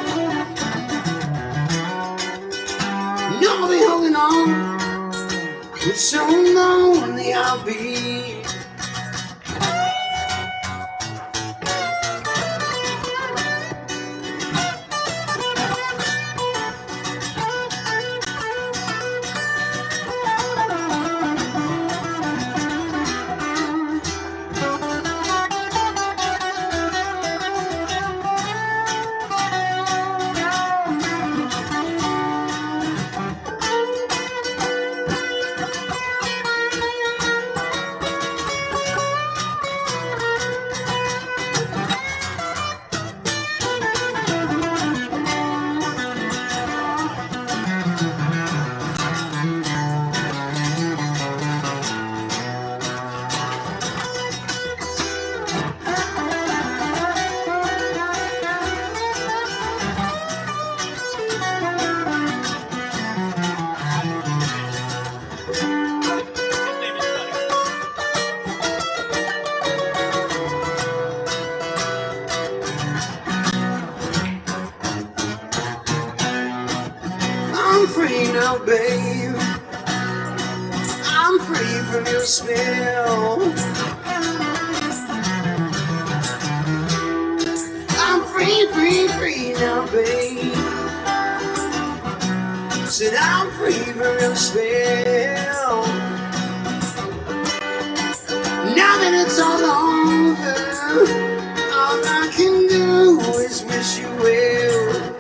And I'll be holding on, but so lonely I'll be. I'm free now, babe. I'm free from your spell. I'm free, free, free now, babe. Said I'm free from your spell. Now that it's all over, all I can do is wish you well.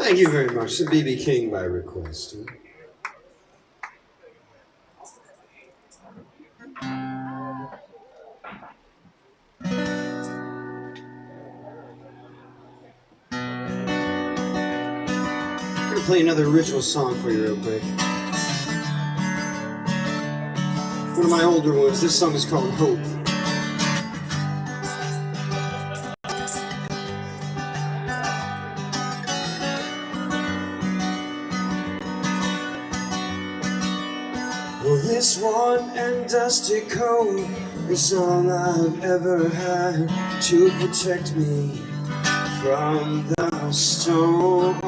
Thank you very much. The B.B. King by request. I'm gonna play another original song for you real quick. One of my older ones. This song is called Hope. Well, this worn and dusty coat is all I've ever had to protect me from the storm.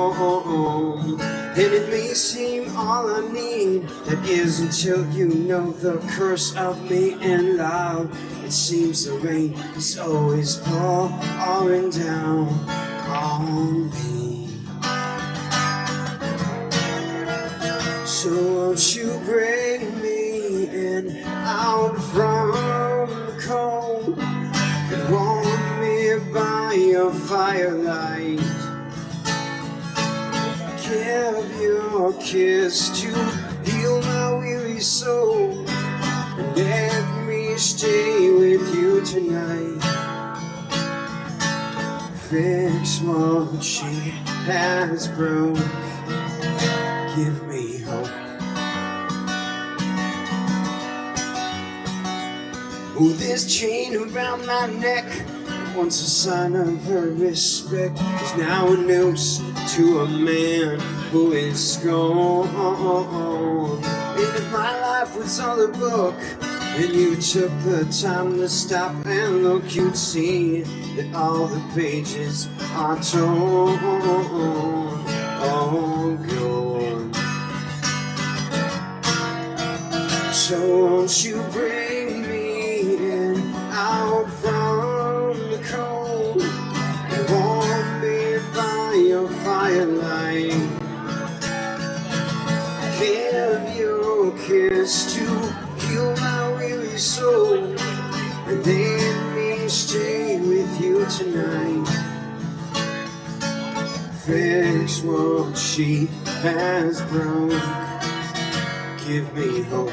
And it may seem all I need, that is until you know the curse of me and love. It seems the rain is always pouring down on me. So won't you bring me in out from the cold and warm me by your firelight? Give your kiss to heal my weary soul and let me stay with you tonight. Fix what she has broke. Give me hope. Oh, this chain around my neck, once a sign of her respect, is now a noose to a man who is gone. And if my life was all a book, and you took the time to stop and look, you'd see that all the pages are torn. Oh, gone. So won't you bring me in out from the cold and warm me by your firelight? Give your kiss to heal my weary soul and let me stay with you tonight. Fix what she has broke. Give me hope.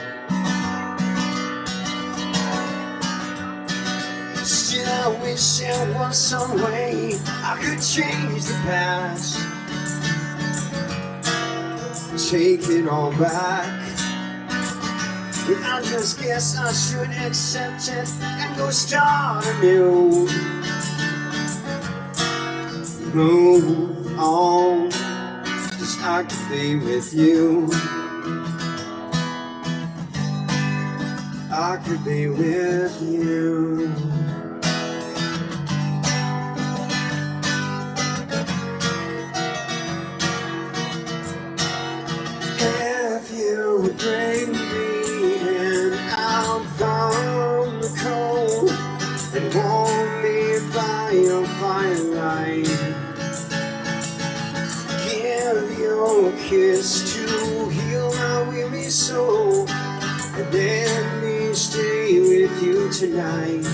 Still I wish there was some way I could change the past, take it all back. But I just guess I should accept it and go start anew. Move on, 'cause I could be with you. I could be with you. If you would bring me in out from the cold and warm me by your firelight, give your kiss to heal my weary soul and let me stay with you tonight.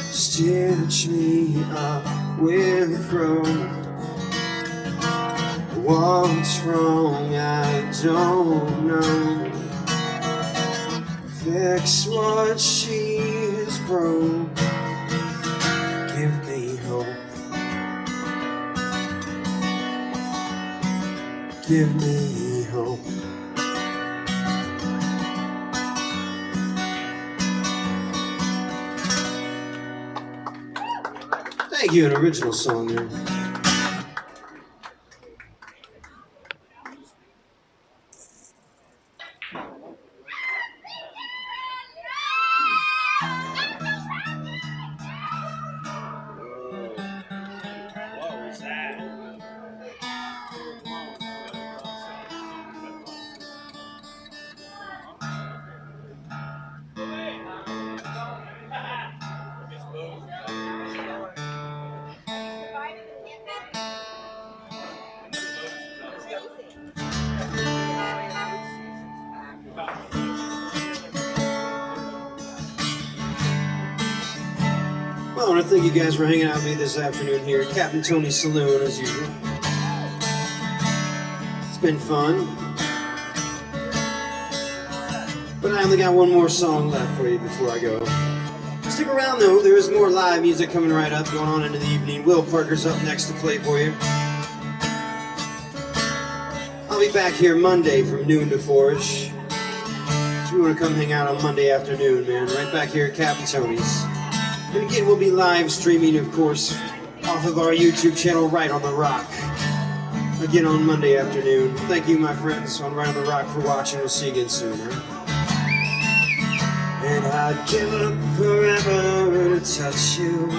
Stitch me up with rope. What's wrong, I don't know. Fix what she has broke. Give me hope. Give me hope. Thank you, an original song there. What was that? want to thank you guys for hanging out with me this afternoon here at Captain Tony's Saloon, as usual. It's been fun. But I only got one more song left for you before I go. Stick around though, there is more live music coming right up, going on into the evening. Will Parker's up next to play for you. I'll be back here Monday from noon to 4-ish. If you want to come hang out on Monday afternoon, man, right back here at Captain Tony's. And again, we'll be live streaming, of course, off of our YouTube channel, Right on the Rock. Again on Monday afternoon. Thank you, my friends, on Right on the Rock for watching. We'll see you again soon, right? And I'd give up forever to touch you.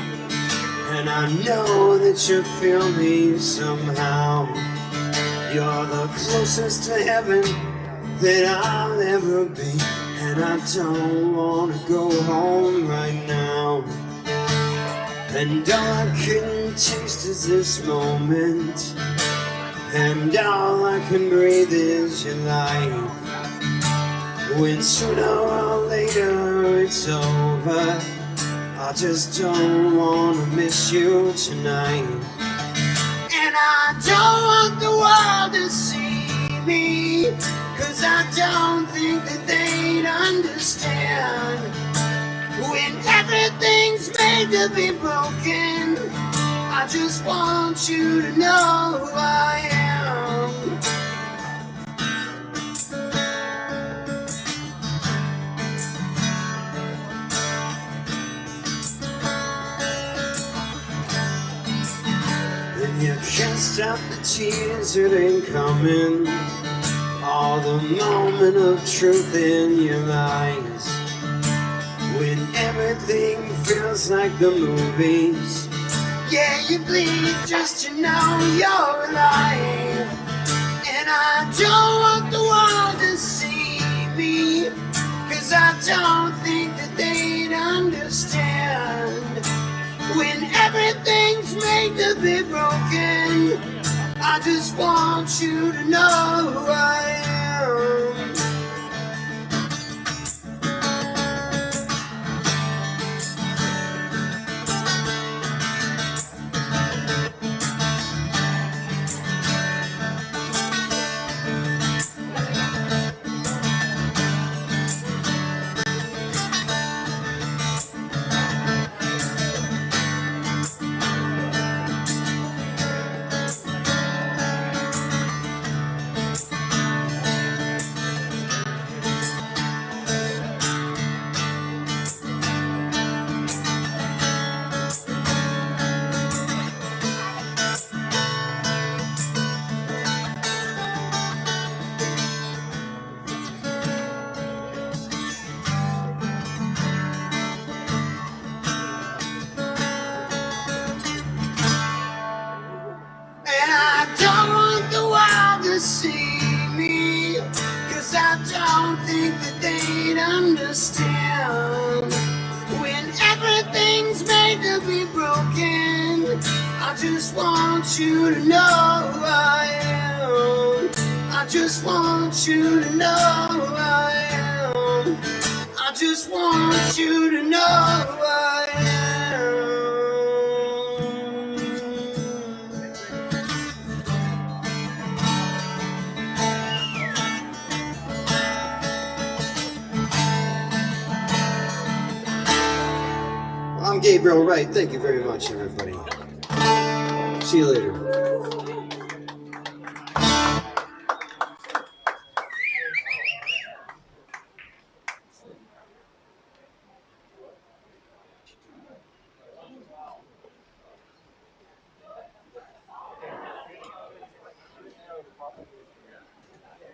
And I know that you feel me somehow. You're the closest to heaven that I'll ever be. And I don't want to go home right now. And all I can taste is this moment. And all I can breathe is your life. When sooner or later it's over, I just don't want to miss you tonight. And I don't want the world to see me, 'cause I don't think that they'd understand. When everything's made to be broken, I just want you to know who I am. And you can't stop the tears, it ain't coming. All the moment of truth in your eyes. When everything feels like the movies, yeah, you bleed just to know you're alive. And I don't want the world to see me, 'cause I don't think that they'd understand. When everything's made to be broken, I just want you to know who I am. See me, 'cause I don't think that they'd understand. When everything's made to be broken, I just want you to know who I am. I just want you to know who I am. I just want you to know who I am. I'm Gabriel Wright. Thank you very much, everybody. See you later.